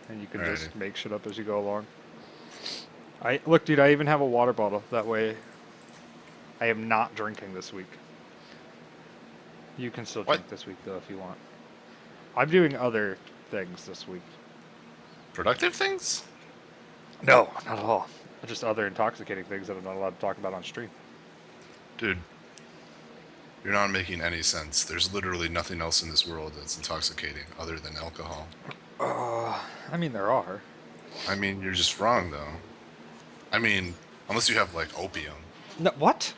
and you can Alrighty. just make shit up as you go along. Look, dude, I even have a water bottle. That way, I am not drinking this week. You can still What? drink this week though if you want. I'm doing other things this week. Productive things? No, not at all. Just other intoxicating things that I'm not allowed to talk about on stream. Dude, you're not making any sense. There's literally nothing else in this world that's intoxicating other than alcohol. I mean there are. I mean, you're just wrong, though. I mean, unless you have, like, opium. No, what?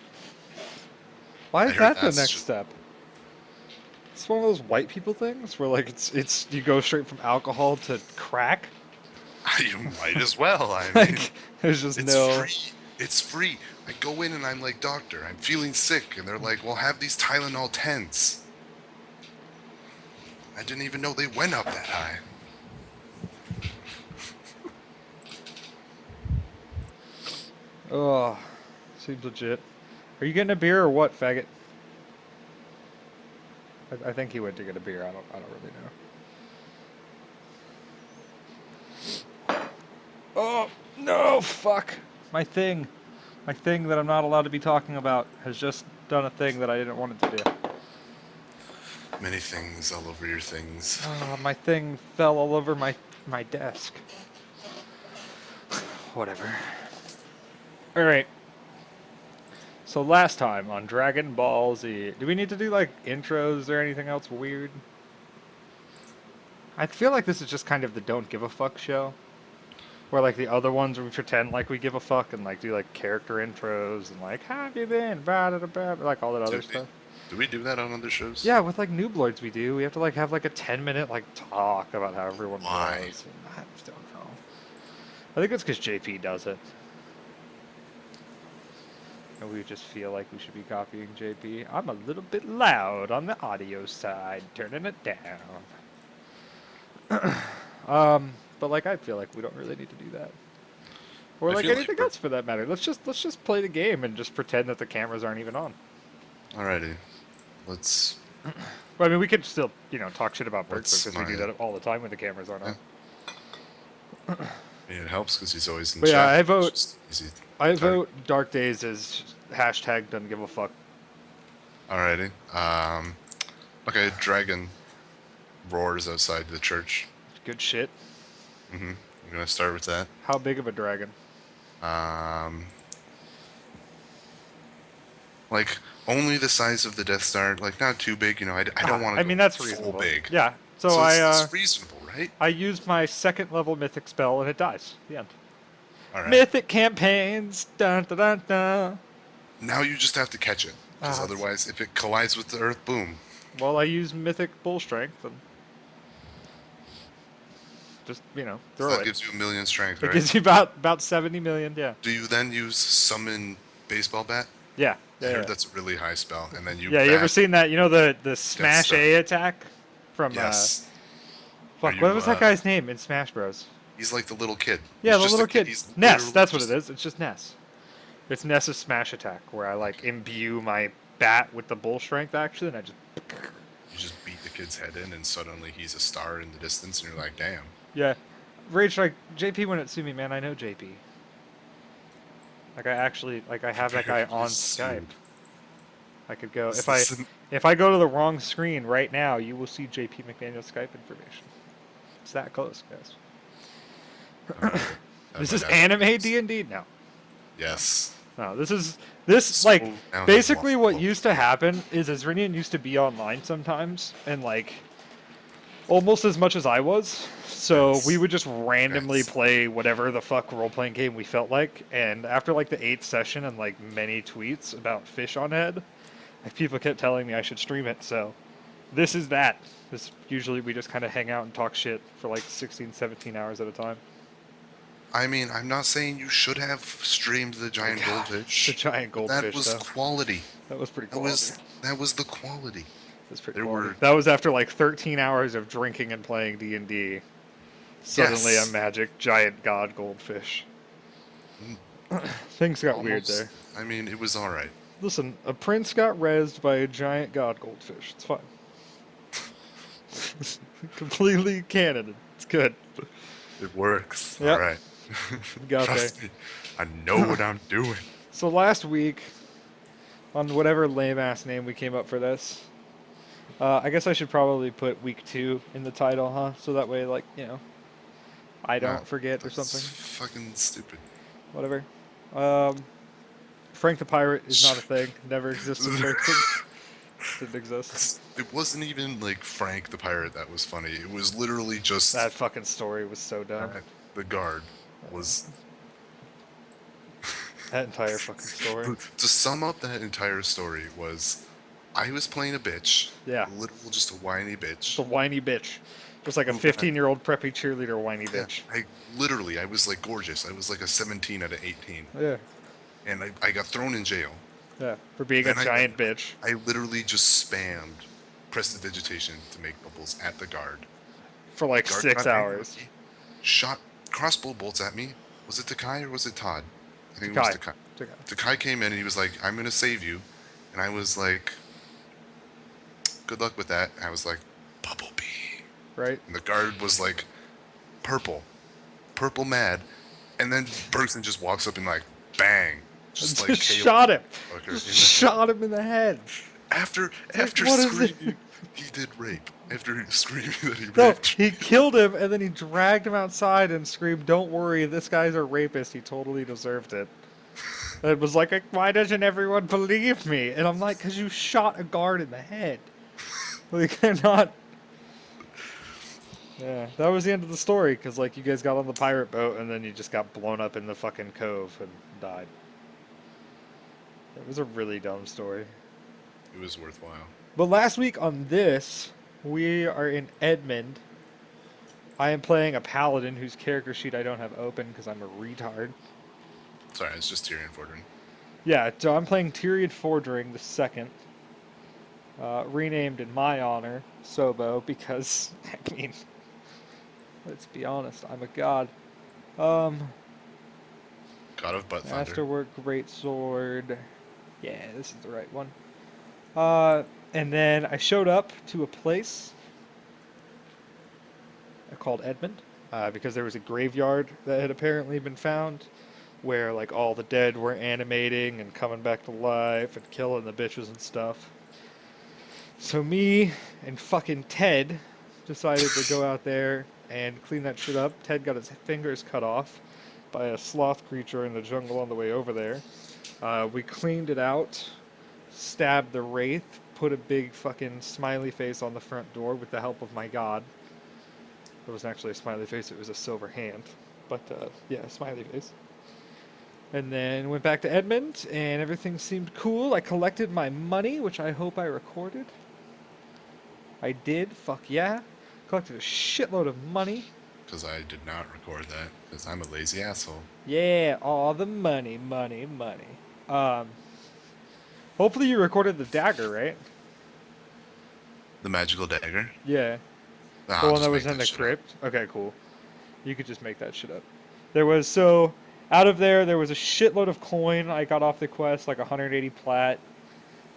Why I is heard that the that's next just... step? It's one of those white people things where like it's you go straight from alcohol to crack. You might as well. I mean, Like there's just it's no. free. It's free. I go in and I'm like, doctor, I'm feeling sick. And they're like, well, have these Tylenol 10s. I didn't even know they went up that high. Oh, seems legit. Are you getting a beer or what, faggot? I think he went to get a beer. I don't really know. Oh no! Fuck! My thing that I'm not allowed to be talking about has just done a thing that I didn't want it to do. Many things all over your things. My thing fell all over my desk. Whatever. All right. So last time on Dragon Ball Z, do we need to do like intros or anything else weird? I feel like this is just kind of the don't give a fuck show. Where like the other ones we pretend like we give a fuck and like do like character intros and like how have you been? Blah, blah, blah, blah, like all that other stuff. Do we do that on other shows? Yeah, with like Noobloids we do. We have to like have like a 10-minute like talk about how everyone Why? was. And I just don't know. I think it's because JP does it. And we just feel like we should be copying JP. I'm a little bit loud on the audio side, turning it down. But like I feel like we don't really need to do that. Or I like feel like anything else for that matter. Let's just play the game and just pretend that the cameras aren't even on. Alrighty. Let's... Well, I mean, we could still, talk shit about Berkler What's because we do my- that all the time when the cameras aren't Yeah. on. I mean, it helps because he's always in But yeah, chat. I vote. It's just easy. I vote Dark Days as hashtag doesn't give a fuck. Alrighty. Okay, dragon roars outside the church. Good shit. I'm gonna start with that. How big of a dragon? Like, only the size of the Death Star, like, not too big, I don't want to I mean, that's full reasonable. big. Yeah. So, So I it's reasonable, right? I used my second level mythic spell and it dies. The end. Alright. Mythic campaigns. Dun dun dun dun. Now you just have to catch it. Because Ah, otherwise, if it collides with the Earth, boom. Well, I use mythic bull strength and just So throw that it. gives you 1,000,000 strength, It right? gives you about 70 million. Yeah. Do you then use summon baseball bat? Yeah. I Yeah. heard Yeah. that's a really high spell, and then you Yeah, you ever bat- seen that? The Smash Star. A attack from Yes. fuck, Are what you, was that guy's name in Smash Bros? He's like the little kid. Yeah, He's the just little a kid. He's Ness, literally that's what just- it is. It's just Ness. It's Ness's Smash attack where I like imbue my bat with the bull strength action and I just You just beat the kid's head in, and suddenly he's a star in the distance, and you're like, damn. yeah. Rage Strike JP wouldn't sue me, man. I know JP. Like I actually I have that guy on Skype. I could go if I go to the wrong screen right now, you will see JP McDaniel's Skype information. It's that close, guys. This is anime D&D? No. Yes. No, this is Scroll down basically and what walk. used to happen is Asrinion used to be online sometimes and like almost as much as I was. So Yes. we would just randomly Yes. play whatever the fuck role-playing game we felt like, and after like the 8th session and like many tweets about Fish on Head, like people kept telling me I should stream it. So this is that. This usually we just kind of hang out and talk shit for like 16, 17 hours at a time. I mean, I'm not saying you should have streamed the giant The goldfish. giant That goldfish was though. quality. That was pretty That cool. was the quality. That's pretty There cool. were- That was after like 13 hours of drinking and playing D&D. Suddenly Yes. a magic giant god goldfish. Things got weird Almost- there. I mean, it was all right. Listen, a prince got rezzed by a giant god goldfish. It's fine. Completely canon. It's good. It works. Yep. All right. Got there. Trust me. I know what I'm doing. So last week, on whatever lame ass name we came up for this, I guess I should probably put week 2 in the title, huh? So that way, like, I No, don't forget or that's something. fucking stupid. Whatever. Um, Frank the Pirate is not a thing. Never existed person. Didn't exist. It wasn't even like Frank the Pirate that was funny. It was literally just That fucking story was so dumb. the guard was. That entire fucking story. To sum up that entire story was, I was playing a bitch. Yeah. Literal, just a whiny bitch. Just a whiny bitch. Just like a 15-year-old preppy cheerleader whiny bitch. I was like gorgeous. I was like a 17 out of 18. Yeah. And I got thrown in jail. Yeah. For being a giant bitch. I literally just spammed prestidigitation to make bubbles at the guard. For like Guard 6 hours. Shot crossbow bolts at me. Was it Takai or was it Todd? I think it was Takai. Takai came in and he was like, I'm going to save you. And I was like, good luck with that. I was like, Bumblebee. Right. And the guard was like, purple mad. And then Bergson just walks up and like, bang. Just like shot him. Just shot him in the head. After screaming, he did rape. After screaming that he raped. No, he killed him and then he dragged him outside and screamed, "Don't worry, this guy's a rapist. He totally deserved it." And it was like, why doesn't everyone believe me? And I'm like, because you shot a guard in the head. We cannot. Yeah, that was the end of the story. Because like you guys got on the pirate boat and then you just got blown up in the fucking cove and died. It was a really dumb story. It was worthwhile. But last week on this, we are in Edmund. I am playing a paladin whose character sheet I don't have open because I'm a retard. Sorry, it's just Tyrion Fordring. Yeah, so I'm playing Tyrion Fordring the second. Renamed in my honor, Sobo, because, I mean, let's be honest, I'm a god. God of Butt Thunder. Masterwork, Greatsword. Yeah, this is the right one. And then I showed up to a place called Edmund, because there was a graveyard that had apparently been found where like all the dead were animating and coming back to life and killing the bitches and stuff. So me and fucking Ted decided to go out there and clean that shit up. Ted got his fingers cut off by a sloth creature in the jungle on the way over there. We cleaned it out, stabbed the wraith, put a big fucking smiley face on the front door with the help of my god. It wasn't actually a smiley face, it was a silver hand. But, yeah, smiley face. And then went back to Edmund, and everything seemed cool. I collected my money, which I hope I recorded. I did, fuck yeah. Collected a shitload of money. Because I did not record that, because I'm a lazy asshole. Yeah, all the money, money, money. Hopefully you recorded the dagger, right? The magical dagger? Yeah. The one that was in the crypt? Okay, cool. You could just make that shit up. There was, so, out of there was a shitload of coin I got off the quest, like 180 plat.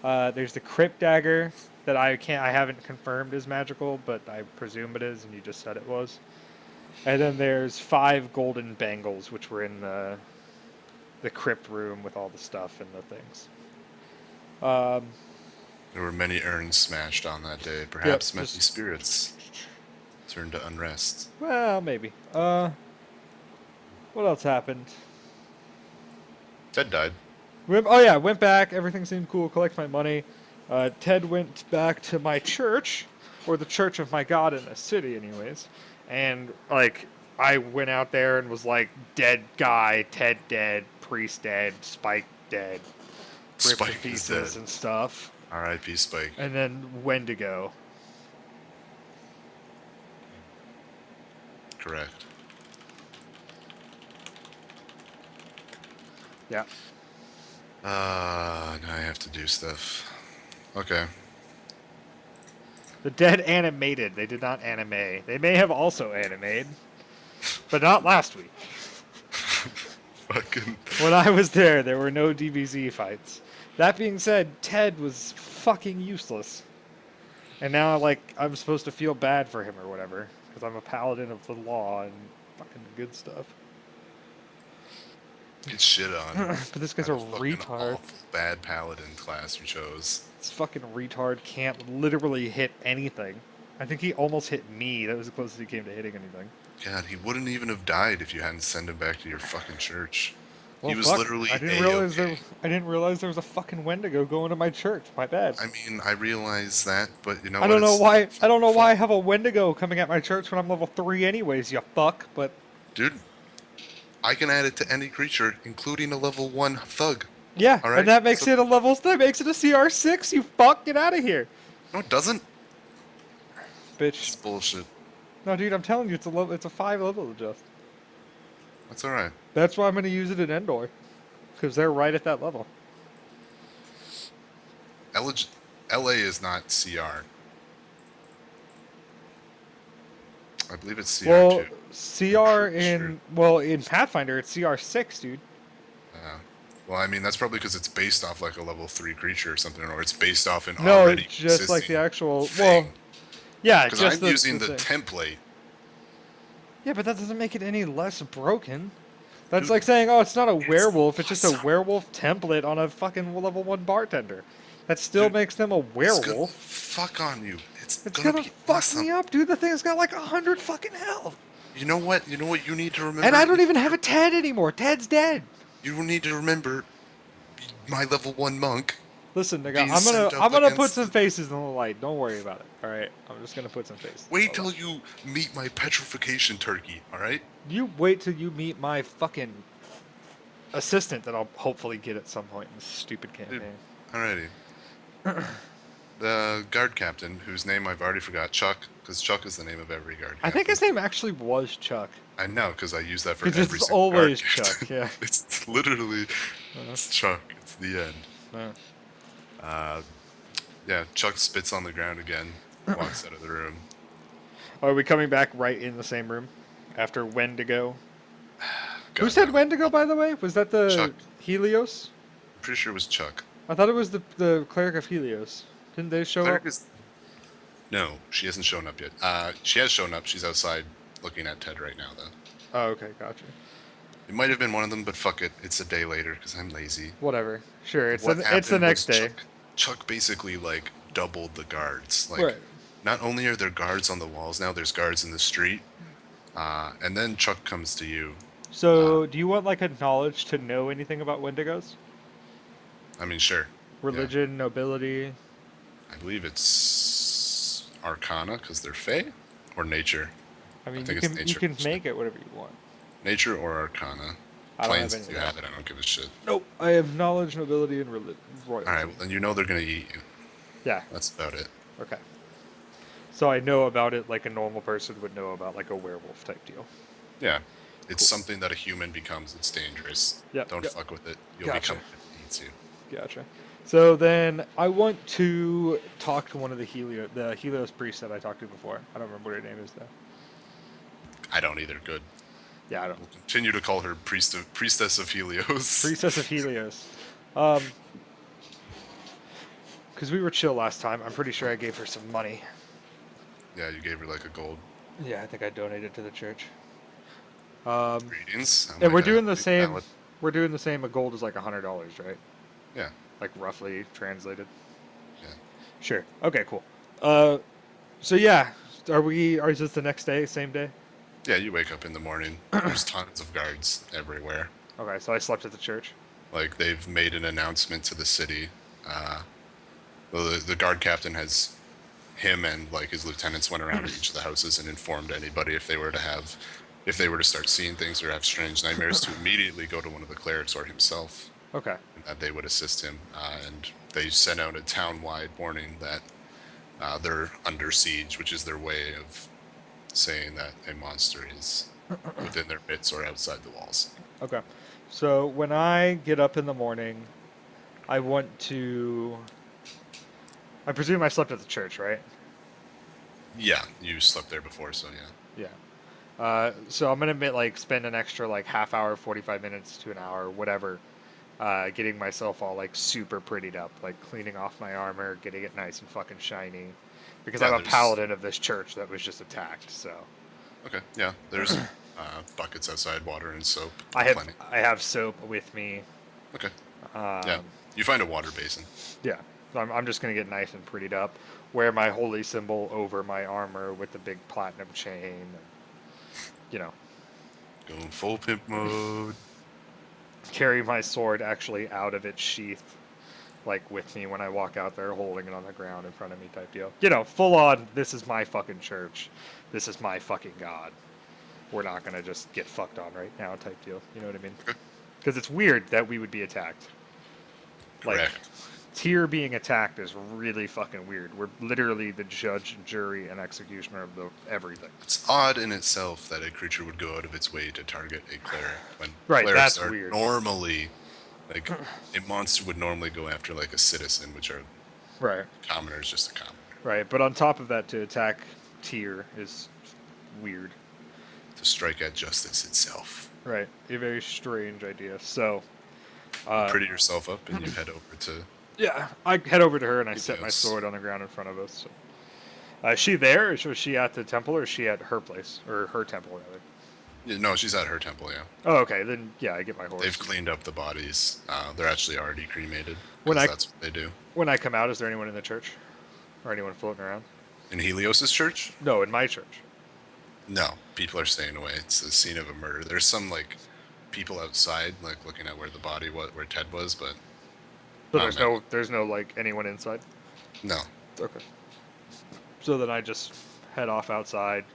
There's the crypt dagger that I haven't confirmed is magical, but I presume it is, and you just said it was. And then there's 5 golden bangles, which were in the crypt room with all the stuff and the things. There were many urns smashed on that day. Perhaps many spirits turned to unrest. Well, maybe. What else happened? Ted died. Went back. Everything seemed cool. Collect my money. Ted went back to my church, or the church of my god in the city, anyways. And, like, I went out there and was like, dead guy, Ted dead, priest dead, Spike dead, ripped to pieces and stuff. R.I.P. Spike. And then Wendigo. Correct. Yeah. Now I have to do stuff. Okay. The dead animated. They did not anime. They may have also animated, but not last week. Fucking. When I was there were no DBZ fights. That being said, Ted was fucking useless. And now, like, I'm supposed to feel bad for him or whatever, because I'm a paladin of the law, and Fucking good stuff. Get shit on. But this guy's a retard. Awful, bad paladin class you chose. This fucking retard can't literally hit anything. I think he almost hit me. That was the closest he came to hitting anything. God, he wouldn't even have died if you hadn't sent him back to your fucking church. Well, he was literally I didn't realize there was a fucking Wendigo going to my church. My bad. I mean, I realize that, but you know I don't know why. I don't know why I have a Wendigo coming at my church when I'm level 3 anyways, you fuck, but... Dude, I can add it to any creature, including a level 1 thug. Yeah, all right? And that makes it a CR6, you fuck, get out of here. No, it doesn't. Bitch. It's bullshit. No, dude, I'm telling you, it's a 5 level adjust. That's alright. That's why I'm going to use it in Endor. Because they're right at that level. LA is not CR. I believe it's CR2. Well, in Pathfinder, it's CR6, dude. Well, I mean, that's probably because it's based off like a level 3 creature or something, or it's based off an no, already just like the actual thing. Well, yeah, because I'm using the template. Yeah, but that doesn't make it any less broken. That's like saying, oh, it's not a werewolf, it's just a werewolf template on a fucking level 1 bartender. That still makes them a werewolf. It's gonna fuck on you. It's gonna fuck me up, dude. The thing's got like 100 fucking health. You know what? You know what you need to remember? And I don't even have a Ted anymore. Ted's dead. You need to remember my level 1 monk. Listen, nigga, I'm gonna put some faces in the light. Don't worry about it. All right, I'm just gonna put some faces. Wait till you meet my petrification turkey. All right. You wait till you meet my fucking assistant that I'll hopefully get at some point in this stupid campaign. Alrighty. The guard captain, whose name I've already forgot, Chuck, because Chuck is the name of every guard captain. I think his name actually was Chuck. I know, because I use that for every single single guard. It's always Chuck, yeah. It's literally, it's Chuck. It's the end. Yeah, Chuck spits on the ground again, walks out of the room. Are we coming back right in the same room after Wendigo? Who said Wendigo, by the way? Was that the Chuck. Helios? I'm pretty sure it was Chuck. I thought it was the cleric of Helios. Didn't they show up? No, she hasn't shown up yet. She has shown up. She's outside looking at Ted right now, though. Oh, okay, gotcha. It might have been one of them, but fuck it. It's a day later because I'm lazy. Whatever. Sure, it's the next day. Chuck basically like doubled the guards. Like, right. Not only are there guards on the walls now, there's guards in the street. And then Chuck comes to you. So, do you want like a knowledge to know anything about Wendigos? I mean, sure. Religion, nobility. I believe it's Arcana because they're Fey, or Nature. I mean, you can make it whatever you want. Nature or Arcana. Plains, if you have it, I don't give a shit. Nope, I have knowledge, nobility, and royalty. Alright, well, then you know they're gonna eat you. Yeah. That's about it. Okay. So I know about it like a normal person would know about like a werewolf type deal. Yeah. It's something that a human becomes. It's dangerous. Yeah. Don't fuck with it. You'll become it eats you. Gotcha. So then I want to talk to one of the Helios priests that I talked to before. I don't remember what her name is though. I don't either. Good. Yeah, I don't. We'll continue to call her Priestess of Helios. Priestess of Helios. Because we were chill last time. I'm pretty sure I gave her some money. Yeah, you gave her like a gold. Yeah, I think I donated to the church. Greetings. And we're doing the same. Valid. We're doing the same. A gold is like $100, right? Yeah. Like roughly translated. Yeah. Sure. Okay. Cool. So yeah, is this the next day? Same day? Yeah, you wake up in the morning. There's tons of guards everywhere. Okay, so I slept at the church. Like they've made an announcement to the city. Well, the guard captain has him and like his lieutenants went around to each of the houses and informed anybody if they were to start seeing things or have strange nightmares to immediately go to one of the clerics or himself. Okay. And that they would assist him. And they sent out a town-wide warning that they're under siege, which is their way of saying that a monster is within their midst or outside the walls. Okay. So when I get up in the morning, I presume I slept at the church, right? Yeah, you slept there before, so yeah. Yeah. So I'm gonna spend an extra like half hour, 45 minutes to an hour, whatever, getting myself all like super prettied up, like cleaning off my armor, getting it nice and fucking shiny, because I'm a paladin of this church that was just attacked. So. Okay. Yeah. There's buckets outside, water and soap. I Plenty. have soap with me. Okay. Yeah. You find a water basin. Yeah. So I'm just gonna get nice and prettied up. Wear my holy symbol over my armor with the big platinum chain. You know. Going full pimp mode. Carry my sword actually out of its sheath, like with me when I walk out there, holding it on the ground in front of me type deal. You know, full on, this is my fucking church. This is my fucking God. We're not gonna just get fucked on right now type deal. You know what I mean? Because it's weird that we would be attacked. Correct. Like, Tyr being attacked is really fucking weird. We're literally the judge, jury, and executioner of everything. It's odd in itself that a creature would go out of its way to target a cleric when right, clerics that's are weird. normally, like, a monster would normally go after, like, a citizen, which are right. Commoner is just a commoner. Right, but on top of that, to attack Tyr is weird. To strike at justice itself. Right, a very strange idea. So, pretty yourself up and you head over to... Yeah, I head over to her and I set my sword on the ground in front of us. So. Is she there? Or was she at the temple, or is she at her place? Or her temple, rather? Yeah, no, she's at her temple, yeah. Oh, okay, then, yeah, I get my horse. They've cleaned up the bodies. They're actually already cremated, that's what they do. When I come out, is there anyone in the church? Or anyone floating around? In Helios' church? No, in my church. No, people are staying away. It's the scene of a murder. There's some, like, people outside, like, looking at where the body was, where Ted was, but... So there's no, like, anyone inside? No. Okay. So then I just head off outside,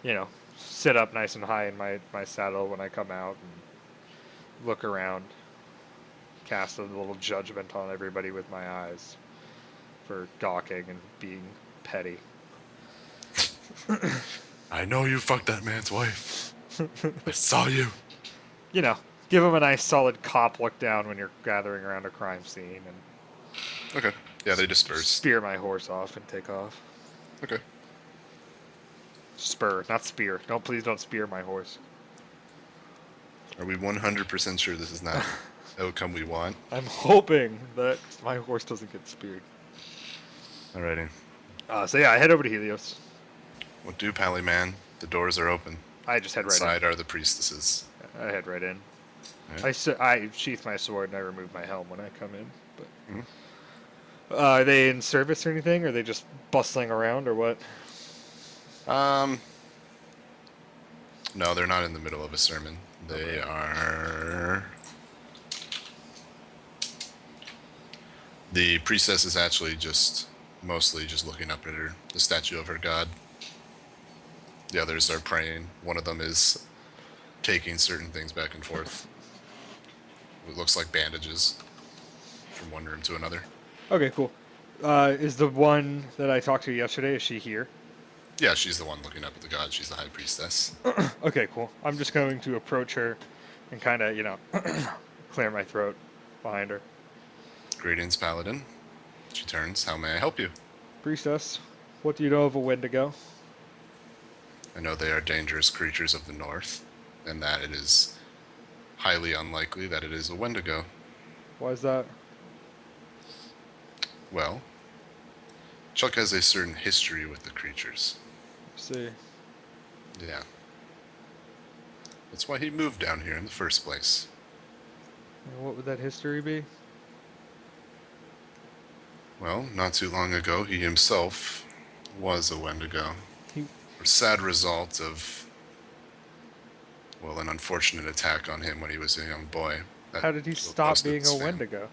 you know, sit up nice and high in my saddle when I come out and look around, cast a little judgment on everybody with my eyes for gawking and being petty. I know you fucked that man's wife. I saw you. You know, give him a nice solid cop look down when you're gathering around a crime scene. And okay. Yeah, they disperse. Spear my horse off and take off. Okay. Spur, not spear. Please don't spear my horse. Are we 100% sure this is not the outcome we want? I'm hoping that my horse doesn't get speared. Alrighty. So yeah, I head over to Helios. What do, Pally Man? The doors are open. I just head right in. Inside are the priestesses. I head right in. Right. I sheath my sword and I remove my helm when I come in. But are they in service or anything? Or are they just bustling around or what? No, they're not in the middle of a sermon. They are... The priestess is actually mostly just looking up at the statue of her god. The others are praying. One of them is taking certain things back and forth. It looks like bandages from one room to another. Okay, cool. Is the one that I talked to yesterday, is she here? Yeah, she's the one looking up at the god. She's the high priestess. Okay, cool. I'm just going to approach her and kind of, clear my throat behind her. Greetings, Paladin. She turns. How may I help you? Priestess, what do you know of a Wendigo? I know they are dangerous creatures of the north, and that it is highly unlikely that it is a Wendigo. Why is that? Well, Chuck has a certain history with the creatures. See. Yeah. That's why he moved down here in the first place. And what would that history be? Well, not too long ago, he himself was a Wendigo. A sad result of, well, an unfortunate attack on him when he was a young boy. How did he stop being a Wendigo?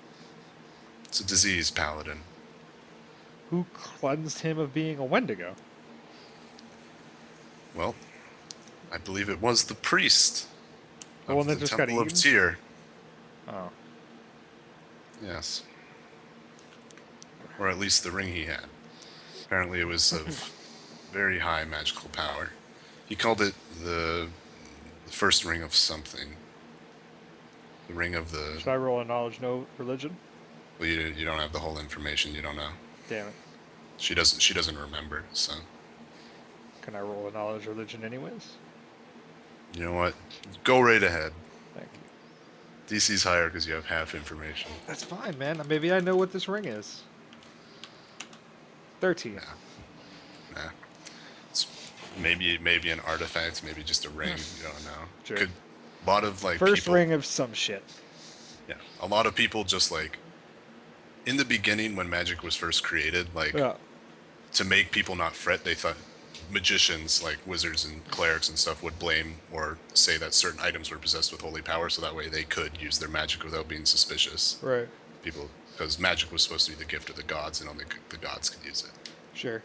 It's a disease, Paladin. Who cleansed him of being a Wendigo? Well, I believe it was the priest. The one that just got eaten? Of Tyr. Oh. Yes. Or at least the ring he had. Apparently it was of very high magical power. He called it the first ring of something. The ring of the... Should I roll a knowledge, no religion? Well, you don't have the whole information. You don't know. Damn it. She doesn't remember, so... Can I roll a knowledge religion anyways? You know what? Go right ahead. Thank you. DC's higher because you have half information. That's fine, man. Maybe I know what this ring is. 13. Nah. It's Maybe an artifact, maybe just a ring. You don't know. Sure. Could a lot of like first people, ring of some shit. Yeah, a lot of people just like in the beginning when magic was first created, like to make people not fret, they thought magicians like wizards and clerics and stuff would blame or say that certain items were possessed with holy power, so that way they could use their magic without being suspicious. Right. People, because magic was supposed to be the gift of the gods, and only the gods could use it. Sure.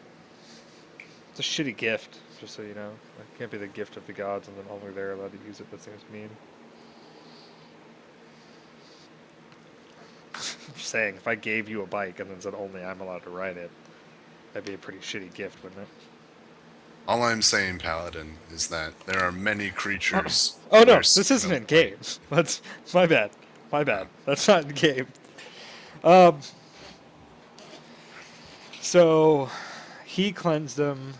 It's a shitty gift, just so you know. It can't be the gift of the gods and then only they're allowed to use it. That seems mean. I'm just saying, if I gave you a bike and then said only I'm allowed to ride it, that'd be a pretty shitty gift, wouldn't it? All I'm saying, Paladin, is that there are many creatures. Oh no, this isn't in game. That's my bad. My bad. That's not in game. So he cleansed him.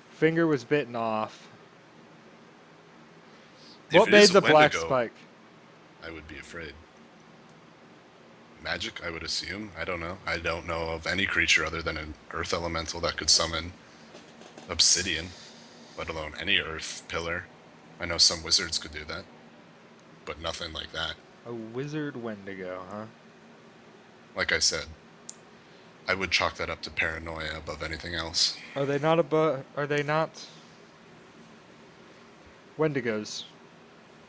Finger was bitten off. What made the black spike? I would be afraid. Magic, I would assume. I don't know. I don't know of any creature other than an earth elemental that could summon obsidian, let alone any earth pillar. I know some wizards could do that, but nothing like that. A wizard Wendigo, huh? Like I said, I would chalk that up to paranoia above anything else. Are they not Wendigos?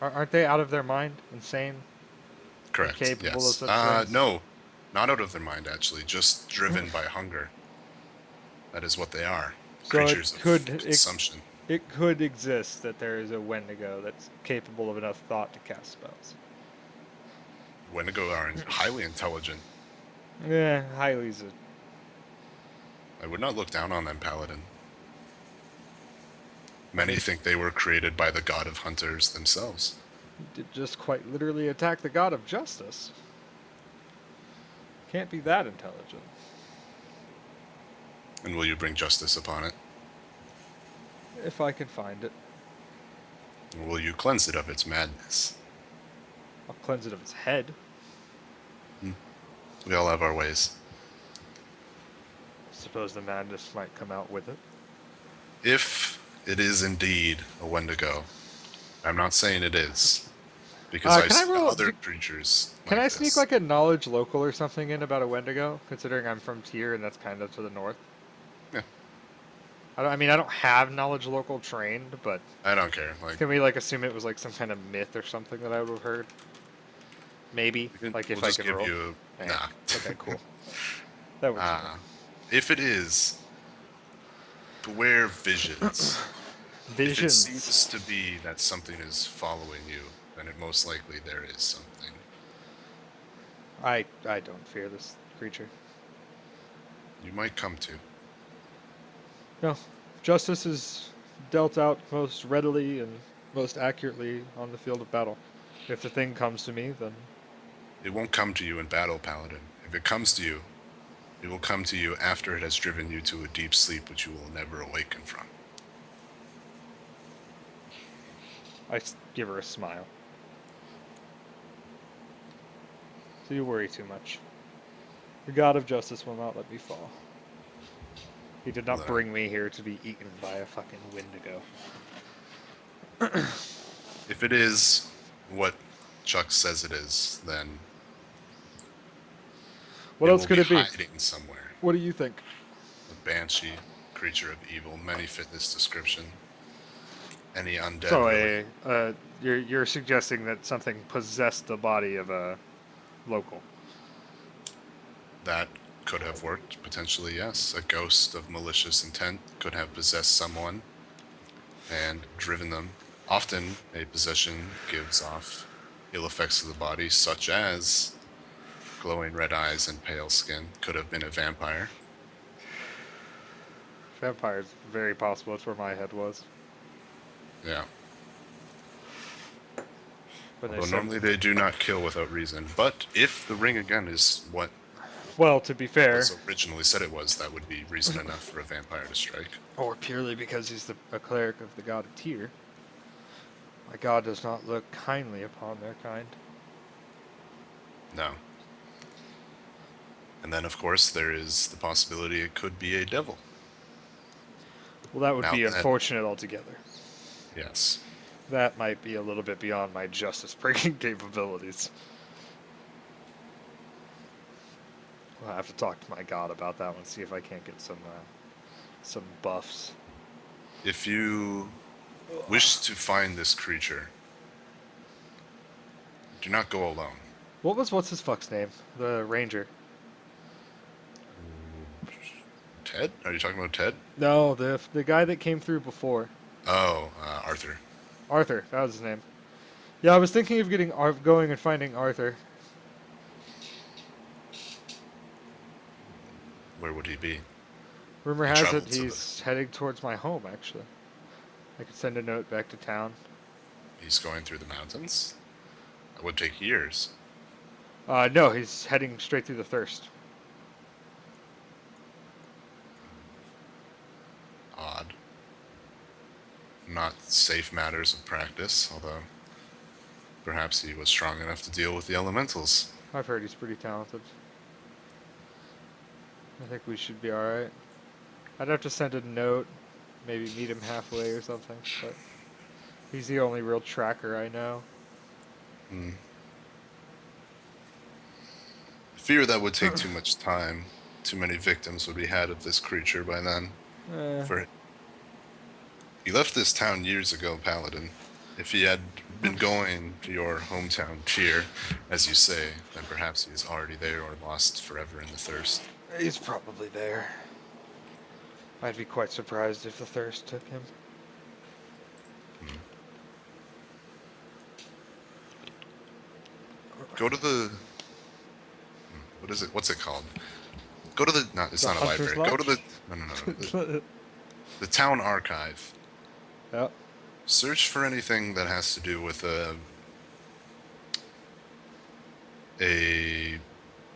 Aren't they out of their mind? Insane? Correct. Capable yes. of such things? No, not out of their mind, actually. Just driven by hunger. That is what they are. So creatures of consumption. It could exist that there is a Wendigo that's capable of enough thought to cast spells. Wendigo are highly intelligent. Yeah, highly's a... I would not look down on them, Paladin. Many think they were created by the god of hunters themselves. Did just quite literally attack the god of justice. Can't be that intelligent. And will you bring justice upon it? If I can find it. Will you cleanse it of its madness? I'll cleanse it of its head. We all have our ways. Suppose the madness might come out with it. If it is indeed a Wendigo, I'm not saying it is, because I see other creatures. Can I sneak like a knowledge local or something in about a Wendigo, considering I'm from Tyr and that's kind of to the north? Yeah. I mean, I don't have knowledge local trained, but I don't care. Like, can we like assume it was like some kind of myth or something that I would have heard? Maybe, like if I could roll. Nah. Okay, cool. That works. If it is, beware visions. If it seems to be that something is following you, then it most likely there is something. I don't fear this creature. You might come to. No, justice is dealt out most readily and most accurately on the field of battle. If the thing comes to me, then... It won't come to you in battle, Paladin. If it comes to you, it will come to you after it has driven you to a deep sleep which you will never awaken from. I give her a smile. So you worry too much. The god of justice will not let me fall. He did not bring me here to be eaten by a fucking Wendigo. If it is what Chuck says it is, then... What else could it be? Hiding somewhere. What do you think? A banshee, creature of evil, many fit this description. Any undead. So you're suggesting that something possessed the body of a local. That could have worked, potentially, yes. A ghost of malicious intent could have possessed someone and driven them. Often, a possession gives off ill effects to the body, such as glowing red eyes and pale skin. Could have been a vampire. Vampire's very possible. That's where my head was. Yeah. Although normally they do not kill without reason. But if the ring again is what... Well, to be fair... was originally said it was, that would be reason enough for a vampire to strike. Or purely because he's a cleric of the god of Tyr. My god does not look kindly upon their kind. No. And then, of course, there is the possibility it could be a devil. Well, that would Now be then, unfortunate altogether. yes. That might be a little bit beyond my justice-breaking capabilities. I'll have to talk to my god about that one, see if I can't get some buffs. If you wish to find this creature, do not go alone. What's his fuck's name? The ranger. Ted? Are you talking about Ted? No, the guy that came through before. Oh, Arthur. Arthur, that was his name. Yeah, I was thinking of going and finding Arthur. Where would he be? Rumor He has it traveled to the... he's heading towards my home, actually. I could send a note back to town. He's going through the mountains? That would take years. No, he's heading straight through the thirst. Odd. Not safe matters of practice, although perhaps he was strong enough to deal with the elementals. I've heard he's pretty talented. I think we should be alright. I'd have to send a note, maybe meet him halfway or something, but he's the only real tracker I know. Hmm. I fear that would take too much time. Too many victims would be had of this creature by then. For he left this town years ago, Paladin. If he had been going to your hometown Tyr, as you say, then perhaps he is already there or lost forever in the thirst. He's probably there. I'd be quite surprised if the thirst took him. Go to the... What is it? What's it called? Go to the... No, it's not a library. Go to the... No. The town archive. Yep. Search for anything that has to do with a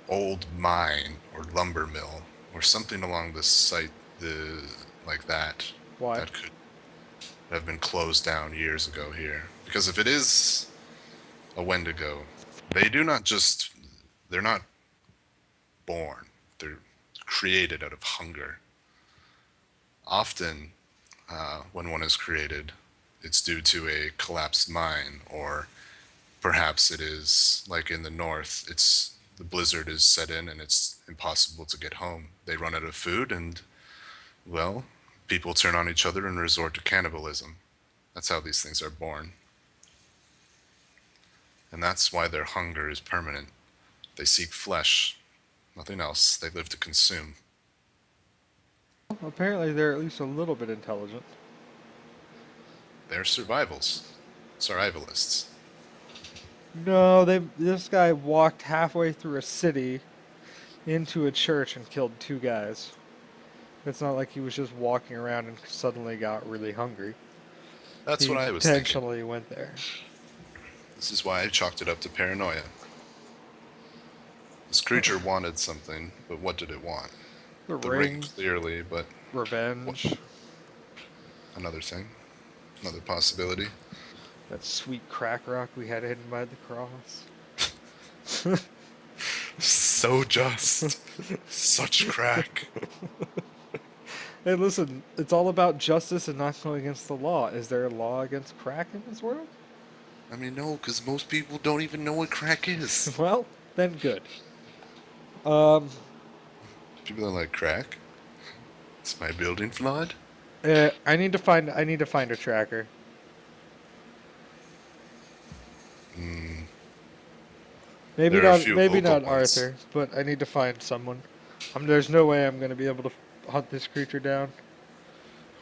old mine or lumber mill or something along the site, like that. Why? That could have been closed down years ago here. Because if it is a Wendigo, they're not born. They're created out of hunger. Often, when one is created, it's due to a collapsed mine, or perhaps it is, like in the north, the blizzard is set in and it's impossible to get home. They run out of food and, well, people turn on each other and resort to cannibalism. That's how these things are born. And that's why their hunger is permanent. They seek flesh, nothing else. They live to consume. Apparently they're at least a little bit intelligent. They're survivalists. No, this guy walked halfway through a city into a church and killed 2 guys. It's not like he was just walking around and suddenly got really hungry. That's what I was thinking. He intentionally went there. This is why I chalked it up to paranoia. This creature wanted something, but what did it want? The ring, clearly, but... Revenge. What? Another thing. Another possibility. That sweet crack rock we had hidden by the cross. So just. Such crack. Hey, listen, it's all about justice and not going against the law. Is there a law against crack in this world? I mean, no, because most people don't even know what crack is. Well, then good. People are like, crack? Is my building flawed? I need to find a tracker. Maybe not Arthur, but I need to find someone. There's no way I'm going to be able to hunt this creature down.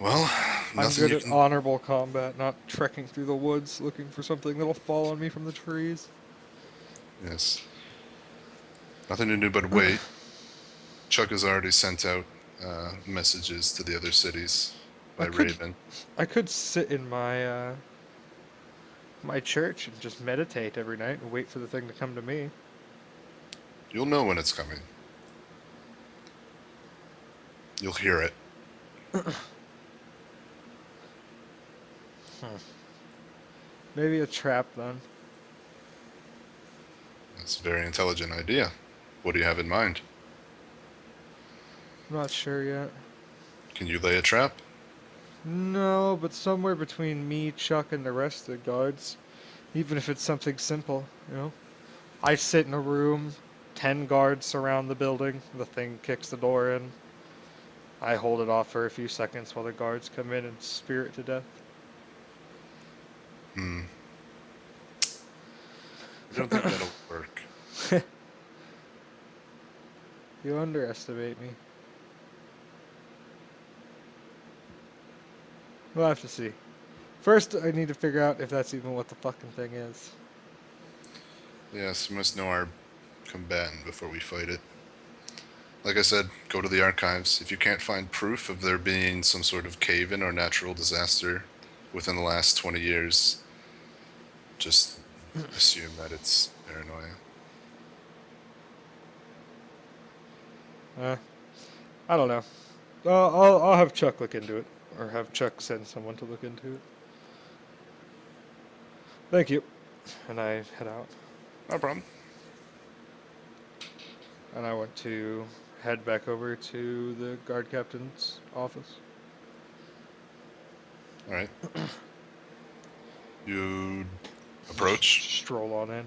Well, I'm good at honorable combat, not trekking through the woods looking for something that'll fall on me from the trees. Yes. Nothing to do but wait. Chuck has already sent out messages to the other cities by Raven. I could sit in my my church and just meditate every night and wait for the thing to come to me. You'll know when it's coming. You'll hear it. Maybe a trap then. That's a very intelligent idea. What do you have in mind? I'm not sure yet. Can you lay a trap? No, but somewhere between me, Chuck, and the rest of the guards. Even if it's something simple, you know? I sit in a room, 10 guards surround the building, the thing kicks the door in. I hold it off for a few seconds while the guards come in and spear it to death. Hmm. I don't think that'll work. You underestimate me. We'll have to see. First, I need to figure out if that's even what the fucking thing is. Yes, we must know our combatant before we fight it. Like I said, go to the archives. If you can't find proof of there being some sort of cave-in or natural disaster within the last 20 years, just assume that it's paranoia. I don't know. I'll have Chuck look into it, or have Chuck send someone to look into it. Thank you. And I head out. No problem. And I want to head back over to the guard captain's office. Alright. You approach. Stroll on in.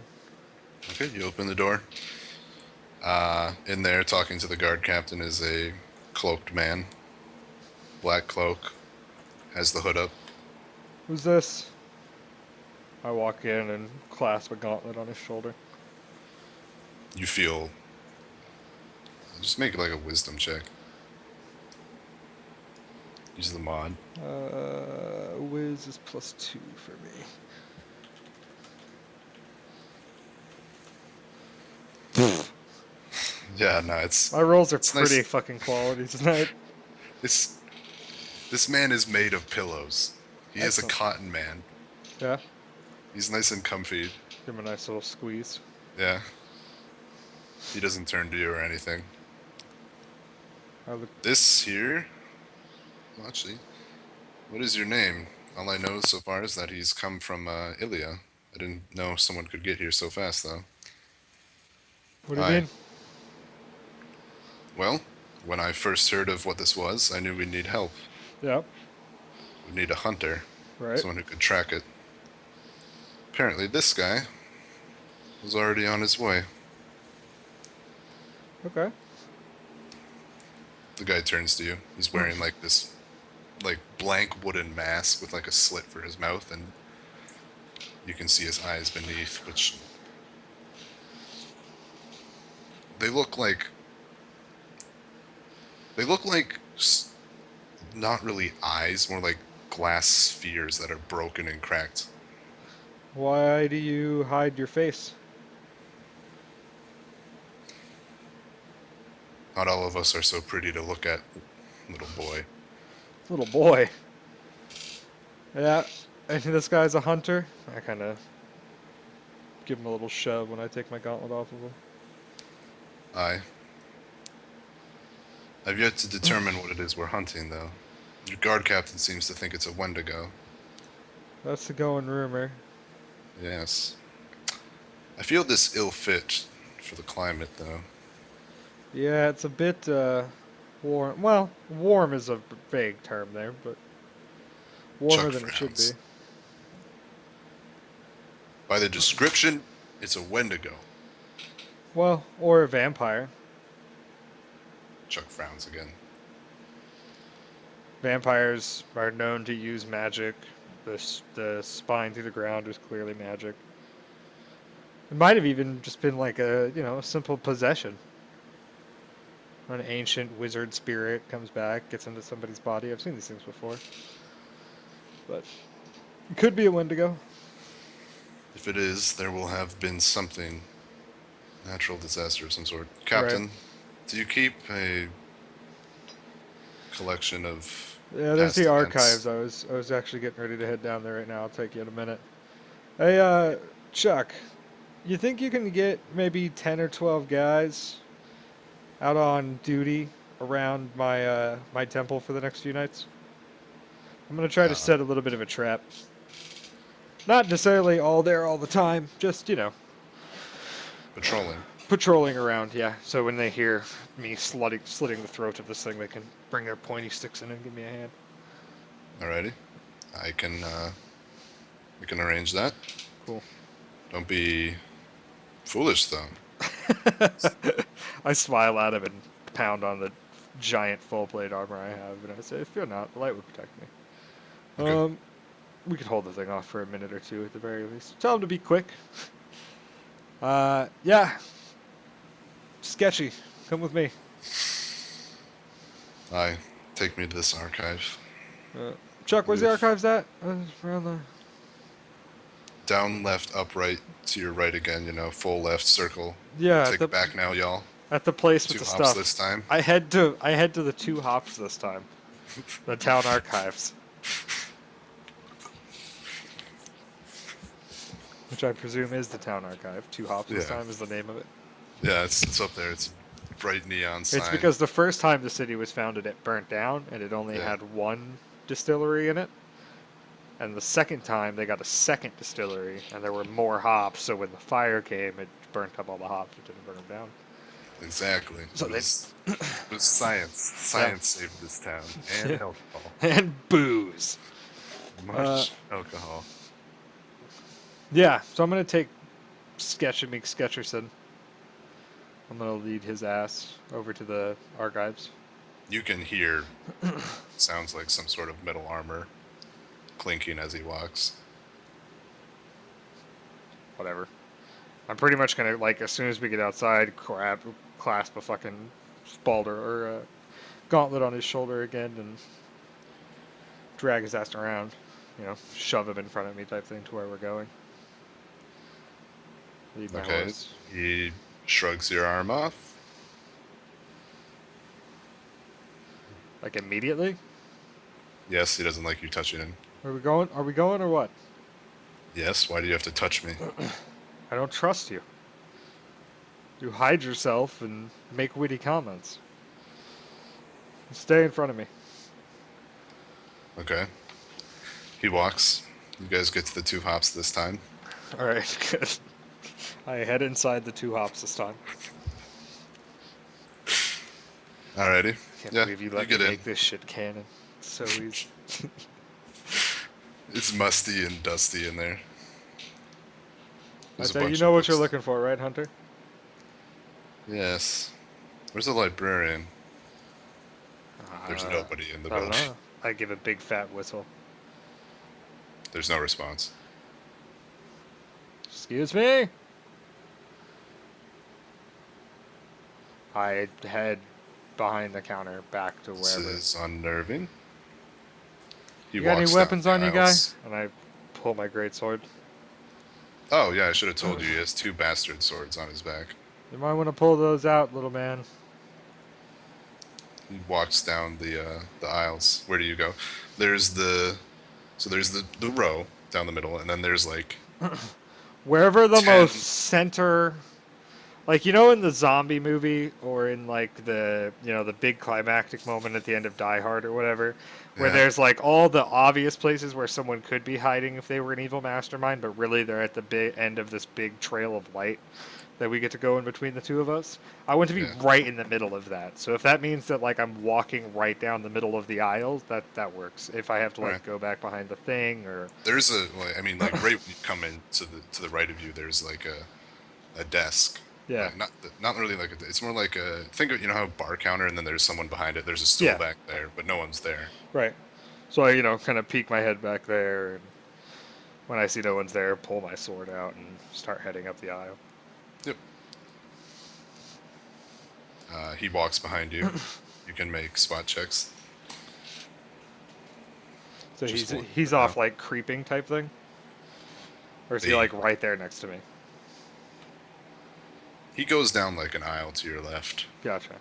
Okay, you open the door. In there, talking to the guard captain, is a cloaked man. Black cloak. Has the hood up. Who's this? I walk in and clasp a gauntlet on his shoulder. You feel... Just make like a wisdom check. Use the mod. Wiz is +2 for me. Yeah, no, it's... My rolls are pretty nice. fucking quality tonight. This man is made of pillows. He is a cotton man. Yeah? He's nice and comfy. Give him a nice little squeeze. Yeah. He doesn't turn to you or anything. This here... Well, actually, what is your name? All I know so far is that he's come from Ilia. I didn't know someone could get here so fast, though. What do you mean? Well, when I first heard of what this was, I knew we'd need help. Yeah. We'd need a hunter. Right. Someone who could track it. Apparently this guy was already on his way. Okay. The guy turns to you. He's wearing like this blank wooden mask with like a slit for his mouth, and you can see his eyes beneath, which they look like not really eyes, more like glass spheres that are broken and cracked. Why do you hide your face? Not all of us are so pretty to look at, little boy. Little boy. Yeah, and this guy's a hunter. I kind of give him a little shove when I take my gauntlet off of him. Aye. I've yet to determine what it is we're hunting, though. Your guard captain seems to think it's a Wendigo. That's the going rumor. Yes. I feel this ill fit for the climate, though. Yeah, it's a bit warm. Well, warm is a vague term there, but warmer than it should be. By the description, it's a Wendigo. Well, or a vampire. Chuck frowns again. Vampires are known to use magic. The spine through the ground is clearly magic. It might have even just been like a, a simple possession. An ancient wizard spirit comes back, gets into somebody's body. I've seen these things before. But it could be a Wendigo. If it is, there will have been something. Natural disaster of some sort. Captain, right. Do you keep a collection of... Yeah, there's the archives. I was actually getting ready to head down there right now. I'll take you in a minute. Hey, Chuck, you think you can get maybe 10 or 12 guys out on duty around my my temple for the next few nights? I'm going to try to set a little bit of a trap. Not necessarily all there all the time, just, Patrolling. Patrolling around, yeah. So when they hear me slitting the throat of this thing, they can bring their pointy sticks in and give me a hand. Alrighty. I can arrange that. Cool. Don't be foolish, though. I smile at him and pound on the giant full plate armor I have, and I say, "Fear not, the light will protect me." Okay. We could hold the thing off for a minute or two at the very least. Tell him to be quick. Yeah. Sketchy. Come with me. Aye. Take me to this archive. Chuck, where's the archives at? Around the... Down, left, up, right, to your right again, you know, full left circle. Yeah. Take it back now, y'all. At the place with 2 the hops stuff. this time. I head to the 2 hops this time. The town archives. Which I presume is the town archive. 2 hops this time is the name of it. Yeah, it's up there. It's a bright neon sign. It's because the first time the city was founded, it burnt down, and it only had 1 distillery in it. And the second time, they got a second distillery, and there were more hops, so when the fire came, it burnt up all the hops. It didn't burn them down. Exactly. So it was science. Science saved this town. And alcohol. And booze. Much alcohol. Yeah, so I'm going to take Sketch and McSketcherson. I'm going to lead his ass over to the archives. You can hear, sounds like some sort of metal armor clinking as he walks. Whatever. I'm pretty much going to, like, as soon as we get outside, clasp a fucking spalder or a gauntlet on his shoulder again and drag his ass around. You know, shove him in front of me type thing to where we're going. Lead my horse. He shrugs your arm off. Like immediately? Yes, he doesn't like you touching him. Are we going? Are we going or what? Yes, why do you have to touch me? I don't trust you. You hide yourself and make witty comments. Stay in front of me. Okay. He walks. You guys get to the 2 hops this time. Alright, good. I head inside the 2 hops this time. Alrighty. Can't believe you let me make this shit canon. It's so easy. It's musty and dusty in there. You know what you're looking for, right, Hunter? Yes. Where's the librarian? There's nobody in the building. I give a big fat whistle. There's no response. Excuse me? I head behind the counter back to wherever. This is unnerving. You got any weapons on you, guy? And I pull my greatsword. Oh, yeah, I should have told you. He has 2 bastard swords on his back. You might want to pull those out, little man. He walks down the aisles. Where do you go? There's the row down the middle, and then there's like wherever the most center, like, you know, in the zombie movie or in like the, you know, the big climactic moment at the end of Die Hard or whatever, where there's like all the obvious places where someone could be hiding if they were an evil mastermind, but really they're at the big end of this big trail of light that we get to go in between the 2 of us. I want to be right in the middle of that. So if that means that like I'm walking right down the middle of the aisles, that works. If I have to like go back behind the thing or there's a I mean like right when you come in to the right of you, there's like a desk. Yeah. Not really like it's more like a think of, you know how a bar counter and then there's someone behind it. There's a stool back there, but no one's there. Right. So I, you know, kind of peek my head back there, and when I see no one's there, pull my sword out and start heading up the aisle. Yep. He walks behind you. You can make spot checks. So he's off like creeping type thing? Or is he like right there next to me? He goes down like an aisle to your left. Gotcha.